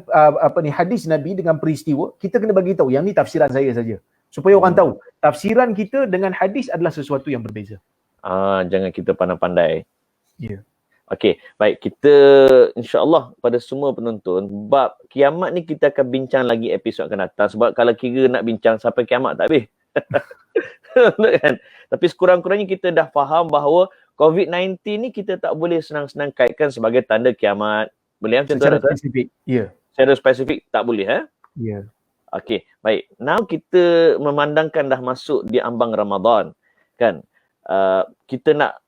hadis Nabi dengan peristiwa, kita kena bagi tahu yang ni tafsiran saya saja. Supaya orang tahu tafsiran kita dengan hadis adalah sesuatu yang berbeza. Jangan kita pandai-pandai. Ya. Okey, baik, kita insya-Allah pada semua penonton, bab kiamat ni kita akan bincang lagi episod akan datang, sebab kalau kira nak bincang sampai kiamat tak habis. Kan? Tapi sekurang-kurangnya kita dah faham bahawa COVID-19 ni kita tak boleh senang-senang kaitkan sebagai tanda kiamat. Boleh macam tu? Secara spesifik. Ya. Secara spesifik tak boleh Ya. Okey, baik. Now kita memandangkan dah masuk di ambang Ramadan, kan? Kita nak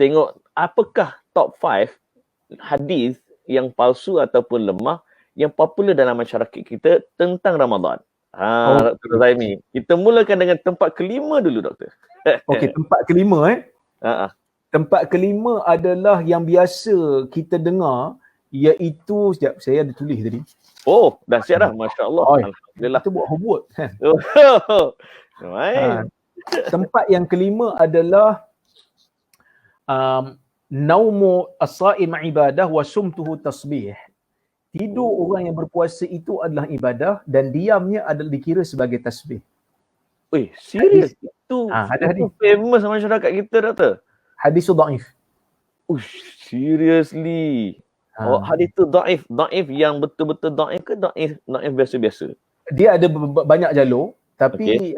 tengok apakah top 5 hadis yang palsu ataupun lemah yang popular dalam masyarakat kita tentang Ramadan. Dr. Zaimi, kita mulakan dengan tempat kelima dulu, Doktor. Okey, tempat kelima Tempat kelima adalah yang biasa kita dengar, iaitu, sekejap, saya ada tulis tadi. Dah siap dah, Masya-Allah. Alhamdulillah. Kita buat homework. Tempat yang kelima adalah naumu as-saim ibadah wa sumtuhu tasbih. Tidur orang yang berpuasa itu adalah ibadah dan diamnya adalah dikira sebagai tasbih. Serius? Itu famous masyarakat kita, Doktor? Hadis dhaif. Seriously? Hadis tu dhaif. Dhaif yang betul-betul dhaif ke dhaif biasa-biasa? Dia ada banyak jalur, tapi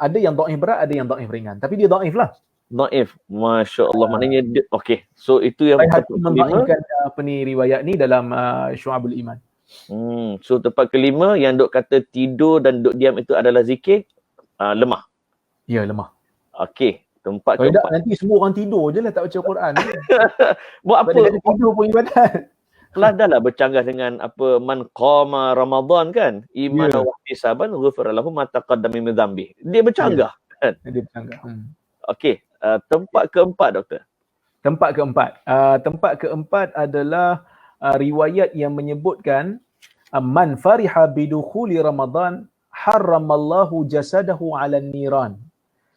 ada yang dhaif berat, ada yang dhaif ringan. Tapi dia dhaif lah. Dhaif. Masya-Allah. Maknanya dia, so itu yang membaikkan riwayat ni dalam Syu'abul Iman. So tempat kelima yang dok kata tidur dan dok diam itu adalah zikir, lemah. Ya, lemah. Okey, tempat keempat. Nanti semua orang tidur je lah tak baca Quran. Buat apa? Tidur pun ibadat. Kelas dah lah bercanggah dengan apa man qama Ramadan kan, iman wa ihtisaban ghufira lahu ma taqaddama min dhanbi. Dia bercanggah kan. Dia bercanggah. Okey, tempat keempat doktor. Tempat keempat adalah riwayat yang menyebutkan man fariha bidukhuli Ramadan haramallahu jasadahu 'alan niran.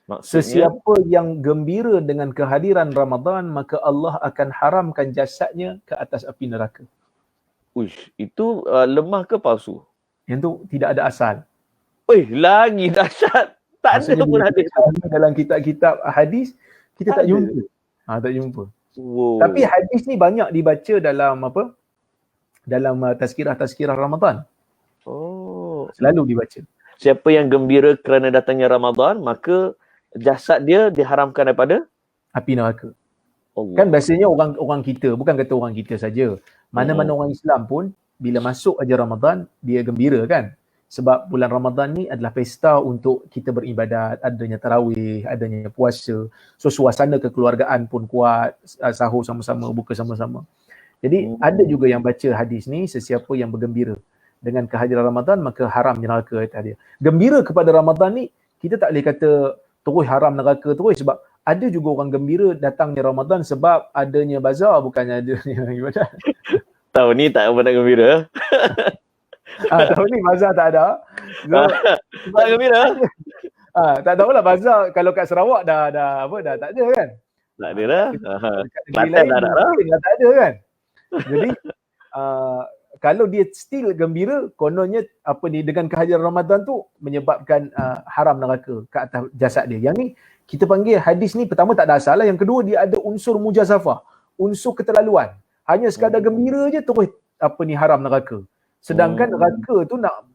Maksudnya, sesiapa yang gembira dengan kehadiran Ramadan, maka Allah akan haramkan jasadnya ke atas api neraka. uish, itu lemah ke palsu? Yang tu tidak ada asal. Lagi dahsyat. Tak Maksudnya ada pun hadis dalam kitab-kitab hadis kita tak jumpa. Tak jumpa. Wow. Tapi hadis ni banyak dibaca dalam apa? Dalam tazkirah Ramadan. Oh. Selalu dibaca. Siapa yang gembira kerana datangnya Ramadan, maka jasad dia diharamkan daripada api neraka. Allah. Kan biasanya orang kita, bukan kata orang kita saja. Mana-mana orang Islam pun bila masuk aja Ramadan, dia gembira kan? Sebab bulan Ramadan ni adalah pesta untuk kita beribadat, adanya tarawih, adanya puasa. So suasana kekeluargaan pun kuat, sahur sama-sama, buka sama-sama. Jadi ada juga yang baca hadis ni, sesiapa yang bergembira dengan kehadiran Ramadan, maka haram neraka kata dia. Gembira kepada Ramadan ni, kita tak boleh kata terus haram neraka terus, sebab ada juga orang gembira datangnya Ramadan sebab adanya bazar, bukannya adanya ibadat. Tahun ni tak apa nak gembira. Tahun ni bazar tak ada. So, tak gembira. Tak tahulah bazar kalau kat Sarawak dah tak ada kan. Tak ada dah. Kelantan dah tak ada kan. Jadi kalau dia still gembira, kononnya dengan kehadiran Ramadan tu menyebabkan haram neraka ke atas jasad dia. Yang ni kita panggil hadis ni, pertama tak ada asal lah. Yang kedua, dia ada unsur mujazafah, unsur keterlaluan. Hanya sekadar gembira je terus haram neraka. Sedangkan neraka tu nak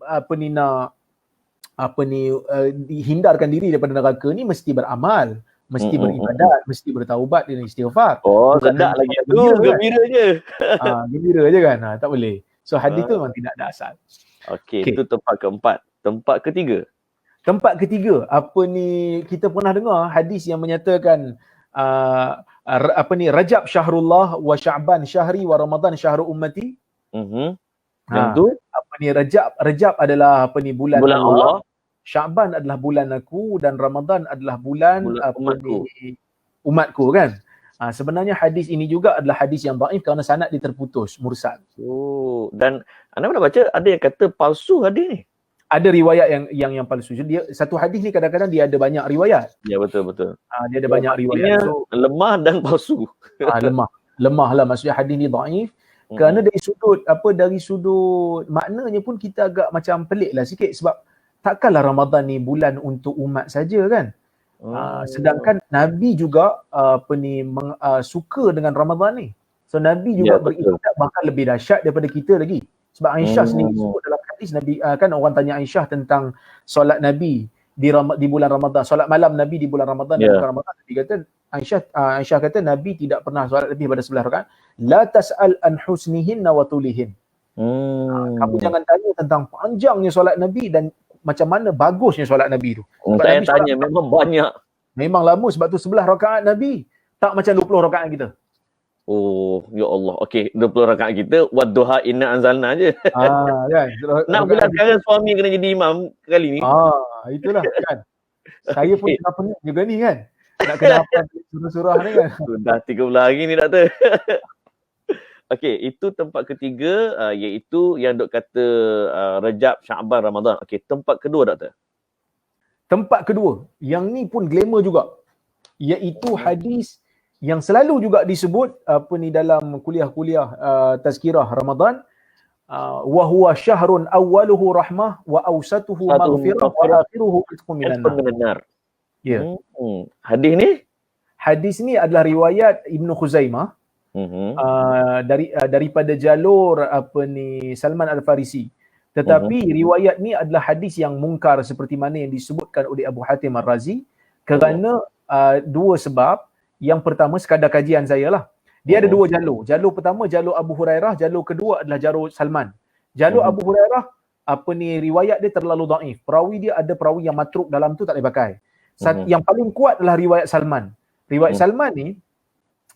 dihindarkan diri daripada neraka ni mesti beramal, mesti beribadat, mesti bertaubat dan istighfar. Sedap lagi tu, gembira je. Gembira je kan, tak boleh. So hadis tu memang tidak ada asal. Okey, itu tempat keempat. Tempat ketiga, kita pernah dengar hadis yang menyatakan Rajab syahrullah wa Sya'ban syahri wa Ramadan syahru ummati. Yang tu Rajab adalah bulan Allah. Sya'ban adalah bulan aku, dan Ramadan adalah bulan umatku kan. Sebenarnya hadis ini juga adalah hadis yang dhaif kerana sanad dia terputus, mursal. Dan anda pernah baca ada yang kata palsu hadis ni? Ada riwayat yang palsu. Dia satu hadis ni kadang-kadang dia ada banyak riwayat. Ya, betul. Dia ada banyak riwayat. So, lemah dan palsu. Lemah lah, maksudnya hadis ni dhaif. Kerana dari sudut maknanya pun kita agak macam pelik lah sikit, sebab takkanlah Ramadan ni bulan untuk umat saja kan. Sedangkan Nabi juga suka dengan Ramadan ni. So Nabi juga beribadat bahkan lebih dahsyat daripada kita lagi. Sebab Aisyah sendiri sebut dalam hadis Nabi, kan orang tanya Aisyah tentang solat Nabi di bulan Ramadan, solat malam Nabi di bulan Ramadan dan bulan Ramadan. Nabi kata, Aisyah kata Nabi tidak pernah solat lebih pada 11 rakaat. La tas'al an husnihinna wa tulihin. Kamu jangan tanya tentang panjangnya solat Nabi dan macam mana bagusnya solat Nabi tu. Saya tanya memang banyak. Memang lama, sebab tu 11 rakaat Nabi tak macam 20 rakaat kita. Oh, ya Allah. Okey, 20 rakaat kita wadduha inna anzalna je. Kan. Nak pula sekarang suami kena jadi imam kali ni. Itulah kan. Saya pun dah penat juga ni kan. Nak kena hafal surah-surah ni kan. Sudah 30 hari ni doktor. Okey, itu tempat ketiga, iaitu yang dok kata Rajab, Sya'ban, Ramadan. Okey, tempat kedua doktor. Tempat kedua, yang ni pun glamour juga, iaitu hadis yang selalu juga disebut dalam kuliah-kuliah tazkirah Ramadan, wa huwa syahrun awwaluhu rahmah wa awsatuhu maghfirah wa akhiruhu itqun minan nar. Ya. Hadis ni adalah riwayat Ibnu Khuzaimah daripada jalur Salman Al-Farisi. Tetapi riwayat ni adalah hadis yang mungkar seperti mana yang disebutkan oleh Abu Hatim Ar-Razi kerana dua sebab. Yang pertama, sekadar kajian saya lah. Dia ada dua jalur. Jalur pertama jalur Abu Hurairah, jalur kedua adalah jalur Salman. Jalur Abu Hurairah riwayat dia terlalu dhaif. Perawi dia ada perawi yang matruk dalam tu, tak boleh pakai. Yang paling kuat adalah riwayat Salman. Riwayat Salman ni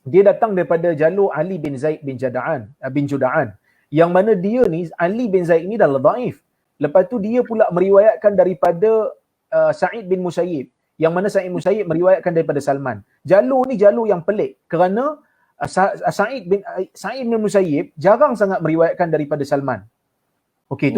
Dia datang daripada jalur Ali bin Zaid bin Juda'an. Yang mana dia ni, Ali bin Zaid ni dah dhaif. Lepas tu dia pula meriwayatkan daripada Sa'id bin Musayyib. Yang mana Sa'id bin Musayyib meriwayatkan daripada Salman. Jalur ni jalur yang pelik kerana Sa'id bin Musayyib jarang sangat meriwayatkan daripada Salman. Okey,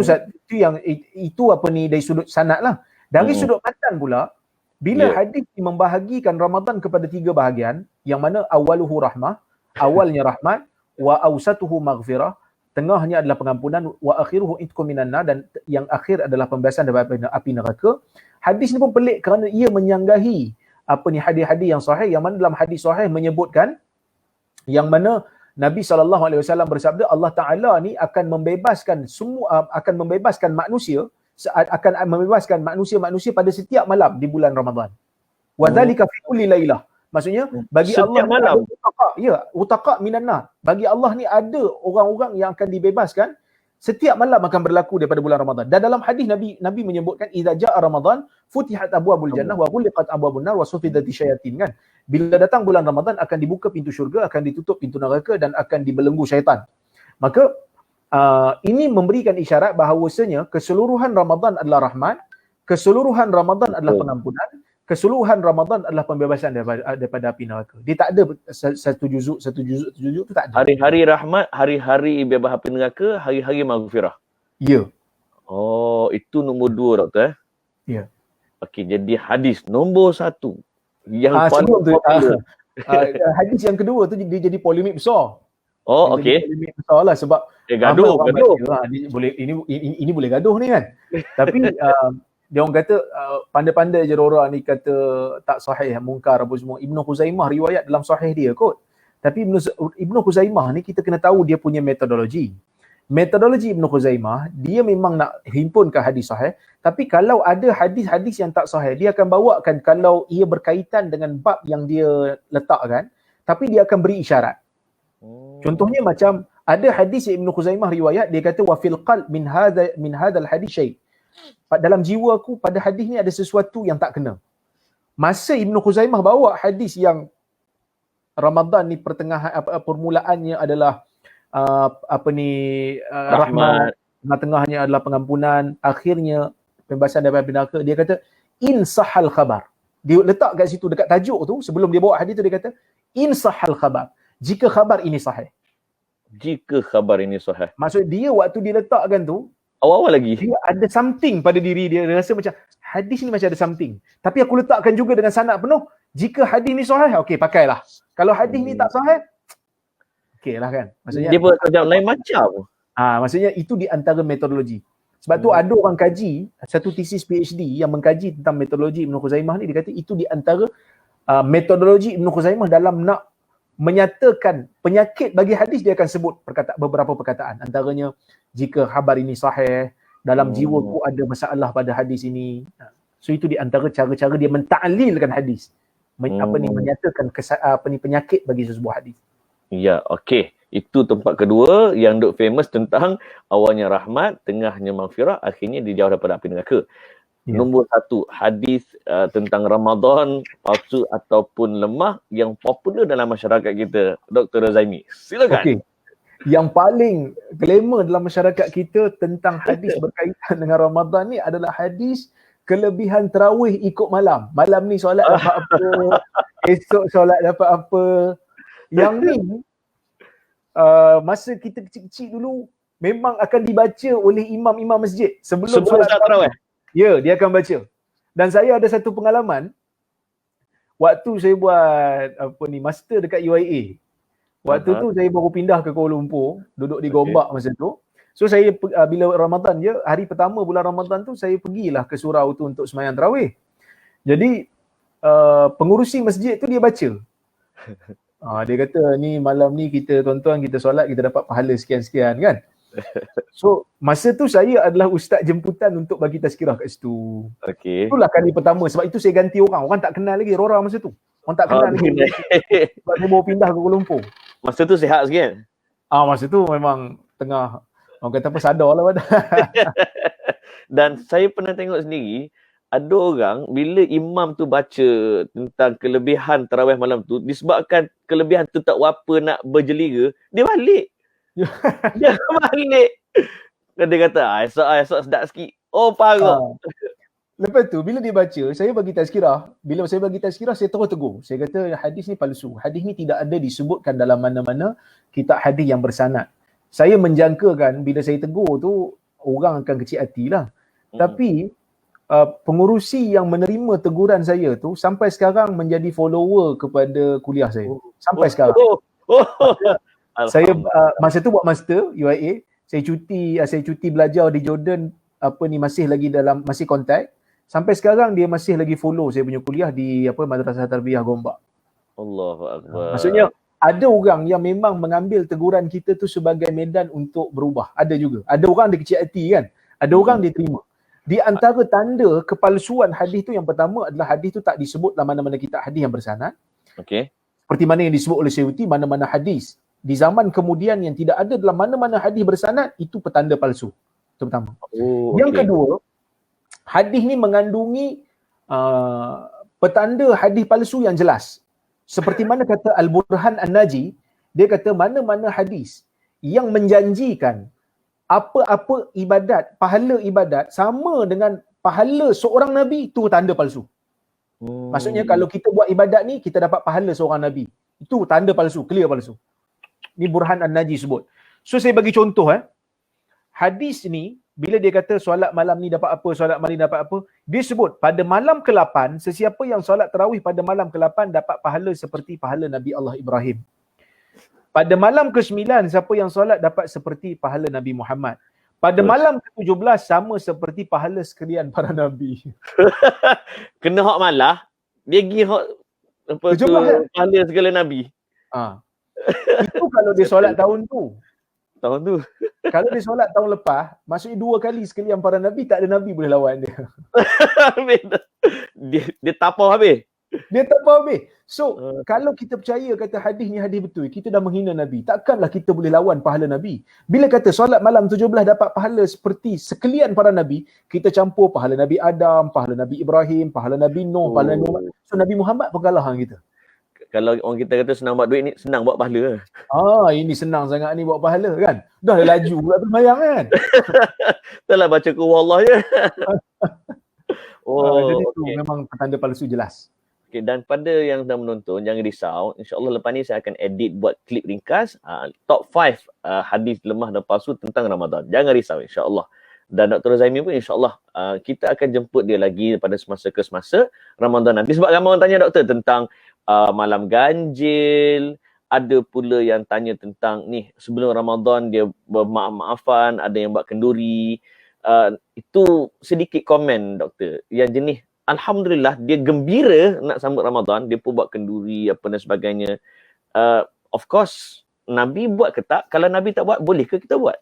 itu apa ni dari sudut sanad lah. Dari sudut matan pula, bila hadis membahagikan Ramadan kepada 3 bahagian, yang mana awaluhu rahmah, awalnya rahmat, wa awsatuhu maghfirah, tengahnya adalah pengampunan, wa akhiruhu itqum minan nar, dan yang akhir adalah pembebasan daripada api neraka. Hadis ni pun pelik kerana ia menyanggahi hadis-hadis yang sahih, yang mana dalam hadis sahih menyebutkan yang mana Nabi SAW bersabda, Allah Ta'ala ni akan membebaskan manusia pada setiap malam di bulan Ramadan. Wa dzalika fi kulli lailah. Maksudnya bagi setiap Allah malam. Utaqa minan nar. Bagi Allah ni ada orang-orang yang akan dibebaskan setiap malam akan berlaku daripada bulan Ramadan. Dan dalam hadis Nabi menyebutkan idza jaa Ramadan futihat abwabul jannah wa ghuliqat abwabun nar wa sufidati syayatin, kan. Bila datang bulan Ramadan akan dibuka pintu syurga, akan ditutup pintu neraka dan akan dibelenggu syaitan. Maka ini memberikan isyarat bahawasanya keseluruhan Ramadan adalah rahmat, keseluruhan Ramadan adalah pengampunan, keseluruhan Ramadan adalah pembebasan daripada api neraka. Dia tak ada satu juzuk tu tak ada. Hari-hari rahmat, hari-hari bebas api neraka, hari-hari maghfirah. Ya. Oh, itu nombor 2, doktor. Ya. Okey, jadi hadis nombor 1 yang paling hadis yang kedua tu dia jadi polemik besar. Oh, okey. Polemik besar lah sebab gaduh. Ini boleh gaduh ni, kan. Tapi dia orang kata pandai-pandai je orang ni kata tak sahih, mungkar apa semua. Ibnu Khuzaimah riwayat dalam sahih dia kot. Tapi Ibnu Khuzaimah ni kita kena tahu dia punya metodologi. Metodologi Ibnu Khuzaimah, dia memang nak himpunkan hadis sahih, tapi kalau ada hadis-hadis yang tak sahih, dia akan bawakan kalau ia berkaitan dengan bab yang dia letakkan, tapi dia akan beri isyarat. Contohnya macam ada hadis Ibnu Khuzaimah riwayat, dia kata wa fil qalb min hadzal hadis syai'. Dalam jiwa aku pada hadis ni ada sesuatu yang tak kena. Masa Ibnu Khuzaimah bawa hadis yang Ramadan ni permulaannya adalah rahmat, tengahnya adalah pengampunan, akhirnya pembebasan daripada neraka, dia kata in sahal khabar. Dia letak kat situ dekat tajuk tu, sebelum dia bawa hadis tu dia kata in sahal khabar. Jika khabar ini sahih. Jika khabar ini sahih. Maksud dia waktu dia letakkan tu, awal-awal lagi, dia ada something pada diri dia. Dia rasa macam hadis ni macam ada something. Tapi aku letakkan juga dengan sanad penuh. Jika hadis ni sahih, okey, pakailah. Kalau hadis ni tak sahih, okey lah, kan. Maksudnya dia macam lain macam. Maksudnya itu di antara metodologi. Sebab tu ada orang kaji, satu tesis PhD yang mengkaji tentang metodologi Ibnu Khuzaimah ni, dia kata itu di antara metodologi Ibnu Khuzaimah dalam nak menyatakan penyakit bagi hadis. Dia akan sebut beberapa perkataan. Antaranya, jika khabar ini sahih, dalam jiwaku ada masalah pada hadis ini. So itu di antara cara-cara dia menta'lilkan hadis. Menyatakan penyakit bagi sesebuah hadis. Ya, okey. Itu tempat kedua yang duk famous tentang awalnya rahmat, tengahnya maghfirah, akhirnya dijauh daripada api neraka. Ya. Nombor 1, hadis tentang Ramadan palsu ataupun lemah yang popular dalam masyarakat kita, Dr. Razaimi. Silakan. Okey. Yang paling glamour dalam masyarakat kita tentang hadis berkaitan dengan Ramadan ni adalah hadis kelebihan tarawih ikut malam. Malam ni solat dapat apa, esok solat dapat apa. Yang ni masa kita kecil-kecil dulu memang akan dibaca oleh imam-imam masjid sebelum solat tarawih. Ya, dia akan baca. Dan saya ada satu pengalaman waktu saya buat master dekat UIA. Waktu tu saya baru pindah ke Kuala Lumpur, duduk di Gombak masa tu. So saya bila Ramadan je, hari pertama bulan Ramadan tu saya pergilah ke surau tu untuk sembahyang tarawih. Jadi pengurusi masjid tu dia baca. Dia kata ni malam ni kita tuan-tuan kita solat kita dapat pahala sekian-sekian, kan. So masa tu saya adalah ustaz jemputan untuk bagi tazkirah kat situ. Okey. Itulah kali pertama, sebab itu saya ganti orang. Orang tak kenal lagi Rora masa tu. Orang tak kenal lagi. Sebab saya baru pindah ke Kuala Lumpur. Masa tu sihat sikit? Masa tu memang tengah, orang kata apa, sadar lah pada. Dan saya pernah tengok sendiri, ada orang bila imam tu baca tentang kelebihan tarawih malam tu, disebabkan kelebihan tu tak apa nak berjelira, dia balik. Dia balik. Dia kata, esok sedap sikit. Oh, parah. Lepas tu, bila dia baca, saya bagi tazkirah. Bila saya bagi tazkirah, saya terus tegur. Saya kata, hadis ni palsu. Hadis ni tidak ada disebutkan dalam mana-mana kitab hadis yang bersanad. Saya menjangkakan bila saya tegur tu, orang akan kecil hati lah. Tapi, pengurusi yang menerima teguran saya tu, sampai sekarang menjadi follower kepada kuliah saya. Sampai sekarang. Saya masa tu buat master, UIA. Saya cuti belajar di Jordan, masih lagi masih kontak. Sampai sekarang dia masih lagi follow saya punya kuliah di Madrasah Tarbiyah Gombak. Allahu Akbar. Maksudnya ada orang yang memang mengambil teguran kita tu sebagai medan untuk berubah. Ada juga. Ada orang dia kecil hati kan. Ada orang dia terima. Di antara tanda kepalsuan hadis tu yang pertama adalah hadis tu tak disebut dalam mana-mana kitab hadis yang bersanad. Okey. Seperti mana yang disebut oleh Syaiuti, mana-mana hadis di zaman kemudian yang tidak ada dalam mana-mana hadis bersanad, itu petanda palsu. Itu pertama. Yang kedua, hadis ni mengandungi petanda hadis palsu yang jelas. Seperti mana kata Al-Burhan An-Naji, dia kata mana-mana hadis yang menjanjikan apa-apa ibadat, pahala ibadat sama dengan pahala seorang Nabi, itu tanda palsu. Maksudnya kalau kita buat ibadat ni, kita dapat pahala seorang Nabi. Itu tanda palsu, clear palsu. Ni Burhan An-Naji sebut. So saya bagi contoh hadis ni bila dia kata solat malam ni dapat apa, solat malam ni dapat apa, dia sebut pada malam ke-8 sesiapa yang solat tarawih pada malam ke-8 dapat pahala seperti pahala Nabi Allah Ibrahim. Pada malam ke-9 siapa yang solat dapat seperti pahala Nabi Muhammad. Pada malam ke-17 sama seperti pahala sekalian para nabi. Kena hak malah, dia pergi hak pahala segala nabi. Itu kalau dia solat tahun tu. Kalau dia solat tahun lepas, maksudnya 2 kali sekalian para nabi, tak ada nabi boleh lawan dia. dia tapau habis. Dia tapau habis. So, kalau kita percaya kata hadis ni hadis betul, kita dah menghina Nabi. Takkanlah kita boleh lawan pahala Nabi. Bila kata solat malam 17 dapat pahala seperti sekalian para nabi, kita campur pahala Nabi Adam, pahala Nabi Ibrahim, pahala Nabi Nuh, pahala Nabi Muhammad. So, Nabi Muhammad pengalahan kita. Kalau orang kita kata senang buat duit ni, senang buat pahala. Ini senang sangat ni buat pahala kan. Dah laju pula sembahyang kan. Taklah baca Allah je. Jadi itu memang petanda palsu jelas. Okay, dan pada yang sedang menonton, jangan risau. InsyaAllah lepas ni saya akan edit buat klip ringkas. Top 5 hadis lemah dan palsu tentang Ramadan. Jangan risau insyaAllah. Dan Dr. Zaimin pun insyaAllah kita akan jemput dia lagi pada semasa ke semasa Ramadan nanti. Sebab ramai orang tanya doktor tentang malam ganjil, ada pula yang tanya tentang ni sebelum Ramadan dia bermaaf-maafan, ada yang buat kenduri. Itu sedikit komen doktor yang jenis alhamdulillah dia gembira nak sambut Ramadan, dia pun buat kenduri apa dan sebagainya. Of course Nabi buat ke tak? Kalau Nabi tak buat, boleh ke kita buat?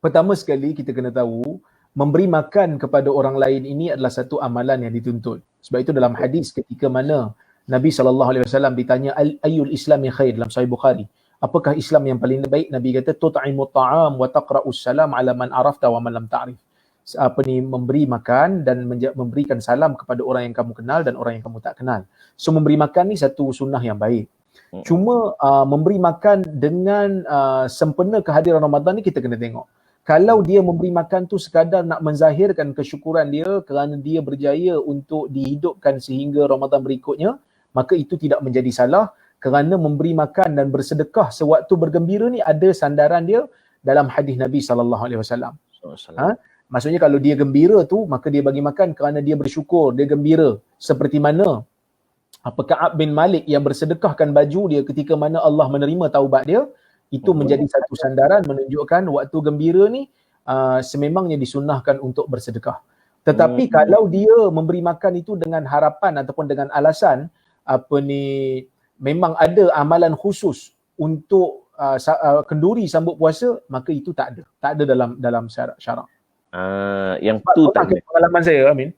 Pertama sekali kita kena tahu memberi makan kepada orang lain ini adalah satu amalan yang dituntut. Sebab itu dalam hadis ketika mana Nabi SAW ditanya ayyul islami khair dalam Sahih Bukhari, apakah Islam yang paling baik? Nabi kata tut'imut ta'am wa taqra'us salam ala man arafta wa man lam ta'rif. Memberi makan dan memberikan salam kepada orang yang kamu kenal dan orang yang kamu tak kenal. So memberi makan ni satu sunnah yang baik. Cuma memberi makan dengan sempena kehadiran Ramadan ni kita kena tengok. Kalau dia memberi makan tu sekadar nak menzahirkan kesyukuran dia kerana dia berjaya untuk dihidupkan sehingga Ramadan berikutnya, maka itu tidak menjadi salah kerana memberi makan dan bersedekah sewaktu bergembira ni ada sandaran dia dalam hadis Nabi SAW. Maksudnya kalau dia gembira tu, maka dia bagi makan kerana dia bersyukur, dia gembira. Seperti mana Ka'ab bin Malik yang bersedekahkan baju dia ketika mana Allah menerima taubat dia, itu menjadi satu sandaran menunjukkan waktu gembira ni sememangnya disunnahkan untuk bersedekah. Tetapi kalau dia memberi makan itu dengan harapan ataupun dengan alasan memang ada amalan khusus untuk kenduri sambut puasa, maka itu tak ada dalam syarak. Yang tu tak ada. Pengalaman saya Amin,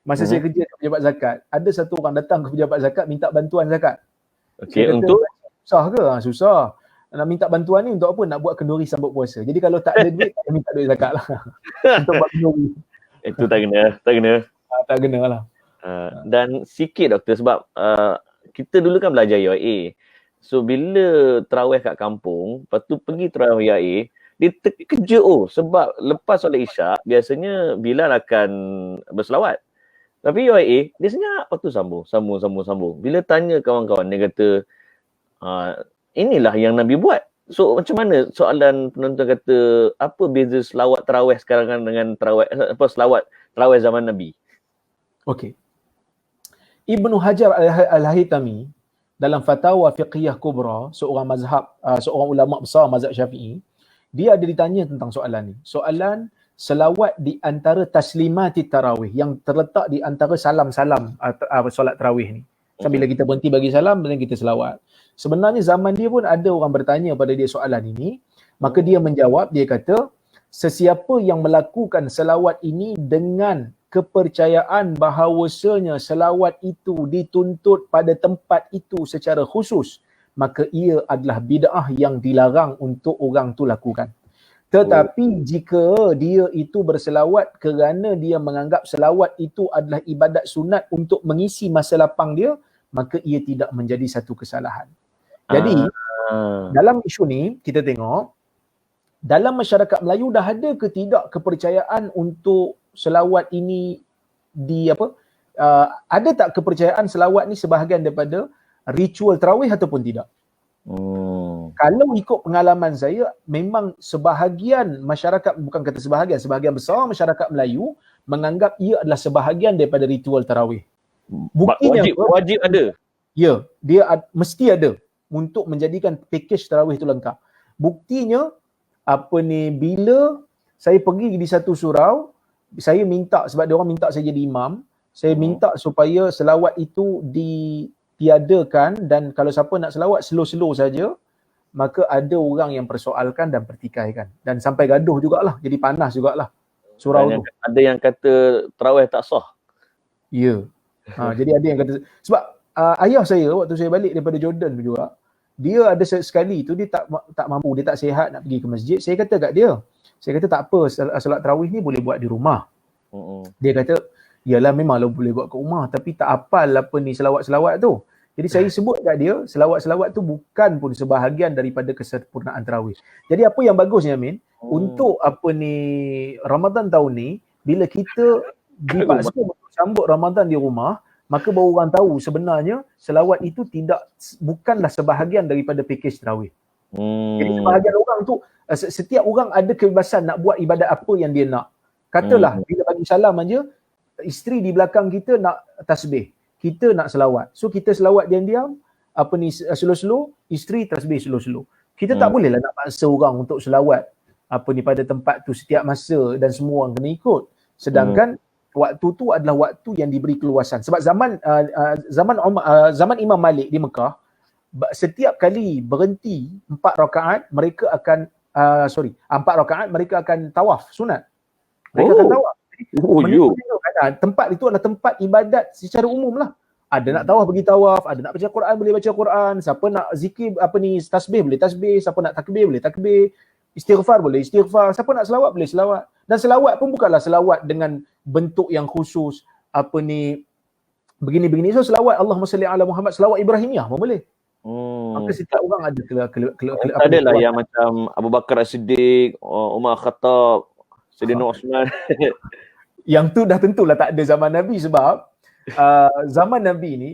masa saya kerja ke pejabat zakat, ada satu orang datang ke pejabat zakat minta bantuan zakat. Okey, untuk susah ke? Susah. Nak minta bantuan ni untuk apa? Nak buat kenduri sambut puasa. Jadi kalau tak ada duit, tak minta duit zakat lah. Untuk buat kenduri. Itu tak kena. tak kena lah. Dan sikit doktor sebab kita dulu kan belajar UIA. So bila tarawih kat kampung, lepas tu pergi tarawih UIA, dia terkejut sebab lepas solat Isyak biasanya Bilal akan berselawat. Tapi UIA dia senyap, lepas tu sambung. Bila tanya kawan-kawan dia kata inilah yang Nabi buat. So macam mana soalan penonton kata apa beza selawat tarawih sekarang kan dengan selawat tarawih zaman Nabi? Okey. Ibnu Hajar Al-Haytami dalam Fatawa Fiqhiyah Kubra, seorang ulama besar mazhab Syafi'i, dia ada ditanya tentang soalan ni. Soalan selawat di antara taslimati tarawih yang terletak di antara salam-salam solat tarawih ni. Kan bila kita berhenti bagi salam, dan kita selawat. Sebenarnya zaman dia pun ada orang bertanya pada dia soalan ini, maka dia menjawab, dia kata, sesiapa yang melakukan selawat ini dengan kepercayaan bahawasanya selawat itu dituntut pada tempat itu secara khusus, maka ia adalah bid'ah yang dilarang untuk orang tu lakukan. Tetapi jika dia itu berselawat kerana dia menganggap selawat itu adalah ibadat sunat untuk mengisi masa lapang dia, maka ia tidak menjadi satu kesalahan. Jadi dalam isu ni kita tengok dalam masyarakat Melayu dah ada ke tidak kepercayaan untuk selawat ini ada tak kepercayaan selawat ni sebahagian daripada ritual tarawih ataupun tidak? Kalau ikut pengalaman saya, memang sebahagian masyarakat, bukan kata sebahagian besar masyarakat Melayu menganggap ia adalah sebahagian daripada ritual tarawih. Buktinya wajib ada. Ya, dia mesti ada untuk menjadikan package tarawih itu lengkap. Buktinya bila saya pergi di satu surau, saya minta, sebab dia orang minta saya jadi imam, saya minta supaya selawat itu ditiadakan, dan kalau siapa nak selawat slow-slow saja, maka ada orang yang persoalkan dan pertikaikan, dan sampai gaduh jugalah, jadi panas jugalah surau tu. Ada yang kata tarawih tak sah. Ya. Jadi ada yang kata, sebab ayah saya waktu saya balik daripada Jordan juga, dia ada sekali tu dia tak mampu, dia tak sihat nak pergi ke masjid. Saya kata kat dia, saya kata tak apa, solat tarawih ni boleh buat di rumah. Dia kata, yalah memanglah boleh buat kat rumah, tapi tak hafal apa ni selawat-selawat tu. Jadi saya sebut kat dia, selawat-selawat tu bukan pun sebahagian daripada kesempurnaan tarawih. Jadi apa yang bagusnya Amin, untuk Ramadan tahun ni, bila kita dipaksa untuk sambut Ramadan di rumah, maka baru orang tahu sebenarnya selawat itu bukanlah sebahagian daripada package tarawih. Jadi sebahagian orang tu, setiap orang ada kebebasan nak buat ibadat apa yang dia nak. Katalah bila bagi salam aja, isteri di belakang kita nak tasbih, kita nak selawat. So kita selawat diam-diam, slow-slow, isteri tasbih slow-slow. Kita tak bolehlah nak paksa orang untuk selawat pada tempat tu setiap masa dan semua orang kena ikut. Sedangkan waktu tu adalah waktu yang diberi keluasan. Sebab zaman Imam Malik di Mekah, setiap kali berhenti 4 rakaat mereka akan mereka akan tawaf sunat. Mereka akan tawaf. Tempat itu adalah tempat ibadat secara umum lah. Ada nak tawaf pergi tawaf, ada nak baca Quran boleh baca Quran, siapa nak zikir tasbih boleh tasbih, siapa nak takbir boleh takbir, istighfar boleh istighfar, siapa nak selawat boleh selawat. Dan selawat pun bukanlah selawat dengan bentuk yang khusus begini-begini. So selawat Allahumma salli ala Muhammad, selawat Ibrahimiyah pun boleh. Maka setiap orang ada adalah yang macam Abu Bakar As-Siddiq, Umar Khattab, Sayyidina Osman. Yang tu dah tentulah tak ada zaman Nabi, sebab zaman Nabi ni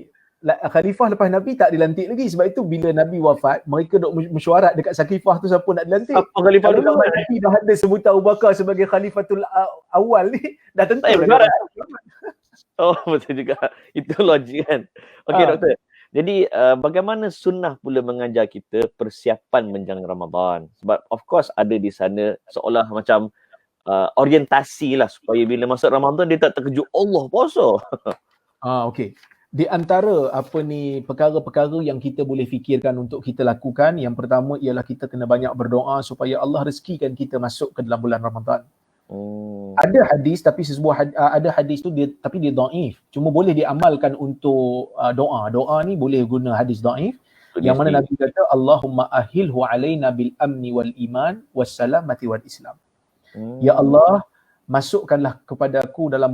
khalifah lepas Nabi tak dilantik lagi. Sebab itu bila Nabi wafat, mereka duk mesyuarat dekat Sakifah tu siapa nak dilantik. Apa khalifah dulu? Nabi dah ada sebutan Abu Bakar sebagai khalifatul awal ni, dah tentu betul juga. Itu logik kan. Okey doktor. Jadi bagaimana sunnah pula mengajar kita persiapan menjelang Ramadan? Sebab of course ada di sana seolah macam orientasi lah supaya bila masuk Ramadan dia tak terkejut Allah puasa. Okey. Di antara perkara-perkara yang kita boleh fikirkan untuk kita lakukan, yang pertama ialah kita kena banyak berdoa supaya Allah rezekikan kita masuk ke dalam bulan Ramadan. Ada hadis, tapi ada hadis tu dia dhaif. Cuma boleh diamalkan untuk doa. Doa ni boleh guna hadis dhaif. Yang mana Nabi kata, Allahumma ahilhu alaina bil amni wal iman was salamati wal islam. Ya Allah, masukkanlah kepada aku dalam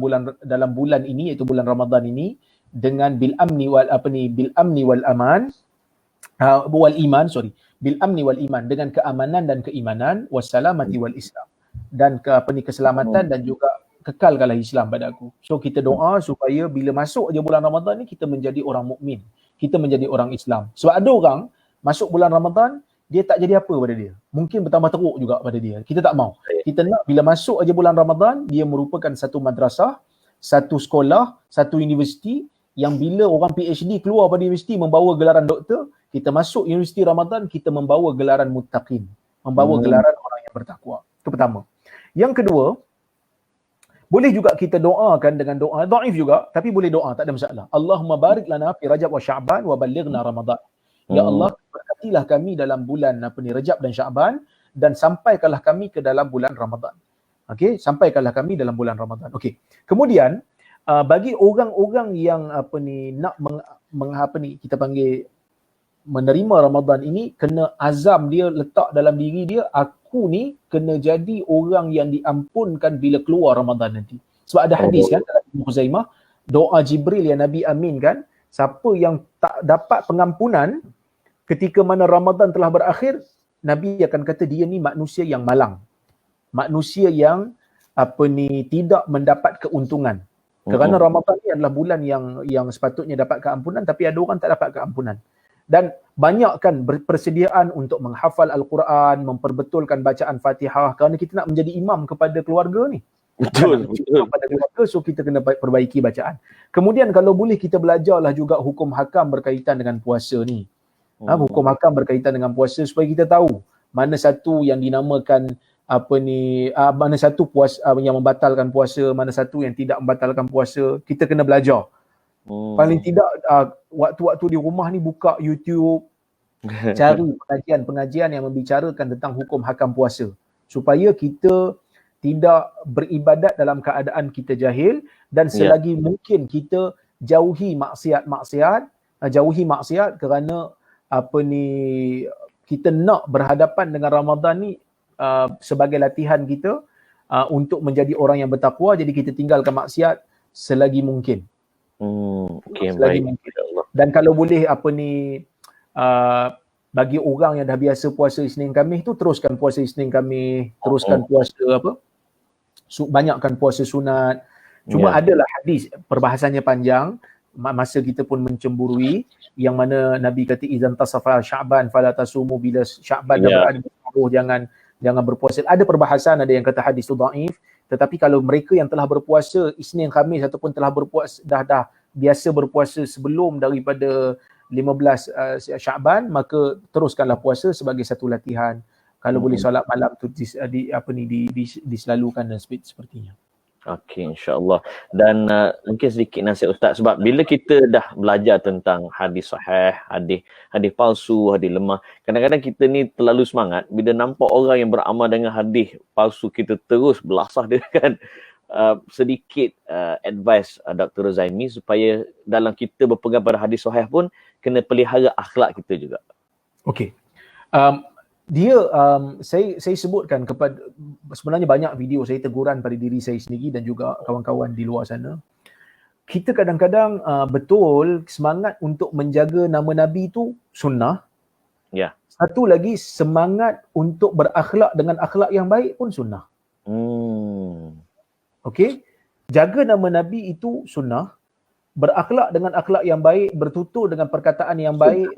bulan ini, iaitu bulan Ramadan ini, dengan bil amni wal aman wal iman, bil amni wal iman, dengan keamanan dan keimanan, wassalamati wal Islam, dan keselamatan dan juga kekalkanlah Islam pada aku. So kita doa supaya bila masuk je bulan Ramadan ni, kita menjadi orang mukmin, kita menjadi orang Islam. Sebab ada orang masuk bulan Ramadan, dia tak jadi apa pada dia. Mungkin bertambah teruk juga pada dia. Kita tak mau. Kita nak bila masuk aja bulan Ramadan, dia merupakan satu madrasah, satu sekolah, satu universiti, yang bila orang PhD keluar pada universiti membawa gelaran doktor, kita masuk universiti Ramadan, kita membawa gelaran muttaqin, membawa gelaran orang yang bertakwa. Itu pertama. Yang kedua, boleh juga kita doakan dengan doa dhaif juga, tapi boleh doa, tak ada masalah. Allahumma barik lana fi Rajab wa Sya'ban wa ballighna Ramadan. Ya Allah, berkatilah kami dalam bulan Rajab dan Sya'ban, dan sampaikanlah kami ke dalam bulan Ramadan. Okey, sampaikanlah kami dalam bulan Ramadan. Okey. Kemudian bagi orang-orang yang nak kita panggil menerima Ramadan ini, kena azam dia letak dalam diri dia, aku ni kena jadi orang yang diampunkan bila keluar Ramadan nanti. Sebab ada hadis kan dalam Ibnu Khuzaimah, doa Jibril yang Nabi aminkan, siapa yang tak dapat pengampunan ketika mana Ramadan telah berakhir, Nabi akan kata dia ni manusia yang malang. Manusia yang tidak mendapat keuntungan. Kerana Ramadan ni adalah bulan yang sepatutnya dapat keampunan, tapi ada orang tak dapat keampunan. Dan banyakkan persediaan untuk menghafal Al-Quran, memperbetulkan bacaan Fatihah, kerana kita nak menjadi imam kepada keluarga ni. Betul. Kepada keluarga, so kita kena perbaiki bacaan. Kemudian kalau boleh kita belajarlah juga hukum hakam berkaitan dengan puasa ni. Hukum hakam berkaitan dengan puasa, supaya kita tahu mana satu yang dinamakan mana satu puasa yang membatalkan puasa, mana satu yang tidak membatalkan puasa. Kita kena belajar. Paling tidak waktu-waktu di rumah ni buka YouTube, cari pengajian yang membicarakan tentang hukum hakam puasa, supaya kita tidak beribadat dalam keadaan kita jahil, dan selagi mungkin kita jauhi maksiat kerana kita nak berhadapan dengan Ramadan ni sebagai latihan kita untuk menjadi orang yang bertakwa. Jadi kita tinggalkan maksiat selagi mungkin. Selagi mungkin. Dan kalau boleh bagi orang yang dah biasa puasa Isnin Khamis tu, teruskan puasa Isnin Khamis, teruskan puasa banyakkan puasa sunat. Cuma adalah hadis, perbahasannya panjang, masa kita pun mencemburui, yang mana Nabi kata idzan tasafa Sya'ban fala tasumu, bila Sya'ban dah berada di separuh, jangan berpuasa. Ada perbahasan, ada yang kata hadis tu dhaif, tetapi kalau mereka yang telah berpuasa Isnin Khamis ataupun telah berpuasa dah biasa berpuasa sebelum daripada 15 Sya'ban, maka teruskanlah puasa sebagai satu latihan. Kalau boleh solat malam tu diselalukan dan sepertinya. Okey, insya-Allah. Dan mungkin sedikit nasihat Ustaz, sebab bila kita dah belajar tentang hadis sahih, hadis palsu, hadis lemah, kadang-kadang kita ni terlalu semangat bila nampak orang yang beramal dengan hadis palsu, kita terus belasah dia kan. Sedikit advice Dr. Rozaimi supaya dalam kita berpegang pada hadis sahih pun kena pelihara akhlak kita juga. Okey. Saya sebutkan kepada, sebenarnya banyak video saya teguran pada diri saya sendiri dan juga kawan-kawan di luar sana. Kita kadang-kadang betul semangat untuk menjaga nama Nabi itu sunnah. Ya. Satu lagi, semangat untuk berakhlak dengan akhlak yang baik pun sunnah. Okey, jaga nama Nabi itu sunnah, berakhlak dengan akhlak yang baik, bertutur dengan perkataan yang baik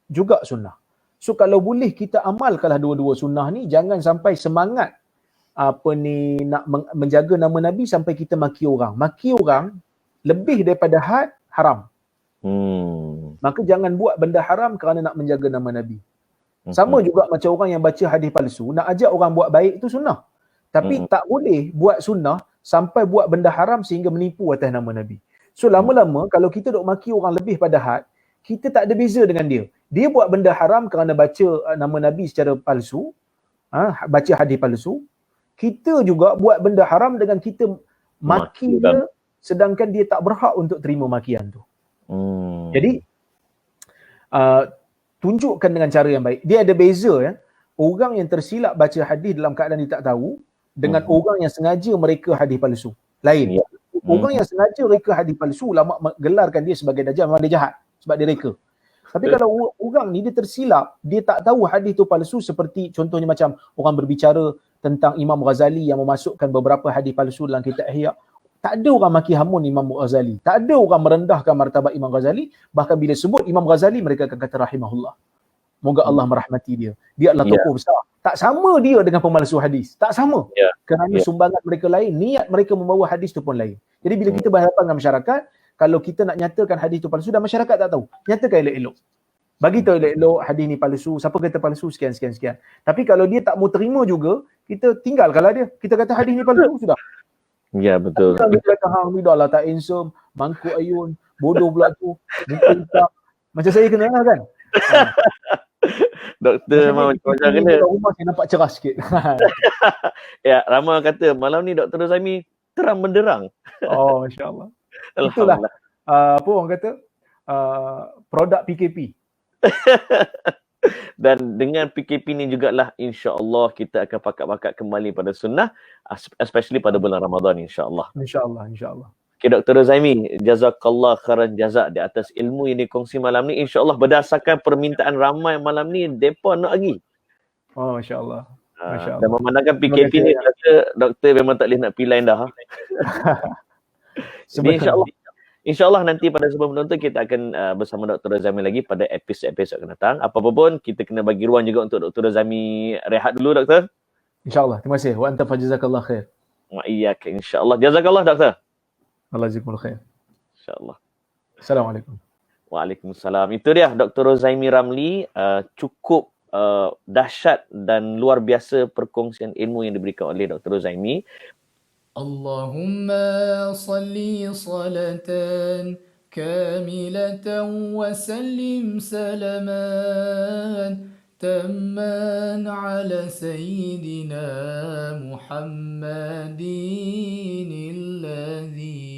juga sunnah. So kalau boleh kita amalkanlah dua-dua sunnah ni, jangan sampai semangat nak menjaga nama Nabi sampai kita maki orang. Maki orang lebih daripada had haram. Maka jangan buat benda haram kerana nak menjaga nama Nabi. Sama juga macam orang yang baca hadis palsu, nak ajak orang buat baik itu sunnah. Tapi tak boleh buat sunnah sampai buat benda haram sehingga menipu atas nama Nabi. So lama-lama kalau kita duk maki orang lebih pada had, kita tak ada beza dengan dia. Dia buat benda haram kerana baca nama Nabi secara palsu, baca hadis palsu. Kita juga buat benda haram dengan kita maki dia, sedangkan dia tak berhak untuk terima makian tu. Jadi tunjukkan dengan cara yang baik. Dia ada beza ya. Orang yang tersilap baca hadis dalam keadaan dia tak tahu, dengan orang yang sengaja mereka hadis palsu. Lain. Orang yang sengaja reka hadis palsu, ulama gelarkan dia sebagai dajjal, memang dia jahat sebab dia reka. Tapi kalau orang ni dia tersilap, dia tak tahu hadis tu palsu, seperti contohnya macam orang berbicara tentang Imam Ghazali yang memasukkan beberapa hadis palsu dalam kitab Ihya. Tak ada orang maki hamun Imam Ghazali. Tak ada orang merendahkan martabat Imam Ghazali. Bahkan bila sebut Imam Ghazali, mereka akan kata rahimahullah. Moga Allah merahmati dia. Dia adalah tokoh besar. Tak sama dia dengan pemalsu hadis. Tak sama. Kerana sumbangan mereka lain, niat mereka membawa hadis tu pun lain. Jadi bila kita berhadapan dengan masyarakat, kalau kita nak nyatakan hadis tu palsu dan masyarakat tak tahu, nyatakan elok-elok. Bagi tahu elok-elok hadis ni palsu, siapa kata palsu, sekian. Tapi kalau dia tak mau terima juga, kita tinggalkanlah dia. Kita kata hadis ni palsu sudah. Ya, betul. Kita kata hang ni dah lah tak handsome, mangkuk ayun, bodoh pula tu, mungkin tak. Macam saya kena lah kan. Doktor memang macam kena. Rumah saya nampak cerah sikit. Ya, ramai kata malam ni Dr. Rozaimi terang benderang. Oh, insya-Allah. Itulah apa orang kata produk PKP. Dan dengan PKP ni jugalah insya-Allah kita akan pakat-pakat kembali pada sunnah, especially pada bulan Ramadan insya-Allah. Insya-Allah. Okay, Dr. Rozaimi, jazakallah khairan jazak di atas ilmu yang dikongsi malam ni. InsyaAllah berdasarkan permintaan ramai malam ni, mereka nak lagi. Oh, insyaAllah. Dan memandangkan PKP ni, doktor memang tak boleh nak pilih dah. Jadi insyaAllah nanti pada sebelum menonton kita akan bersama Dr. Rozaimi lagi pada episod-episod akan datang. Apa-apa pun, kita kena bagi ruang juga untuk Dr. Rozaimi rehat dulu, Doktor. InsyaAllah. Terima kasih. Wa anta fa jazakallah khair. Wa iyyak, insyaAllah. Jazakallah, Doktor. Allah jazakumul khair. InsyaAllah. Assalamualaikum. Waalaikumsalam. Itu dia Dr. Rozaimi Ramli, cukup dahsyat dan luar biasa perkongsian ilmu yang diberikan oleh Dr. Rozaimi. Allahumma salli salatan kamilatan wa sallim salaman tamman ala sayyidina Muhammadin alladhi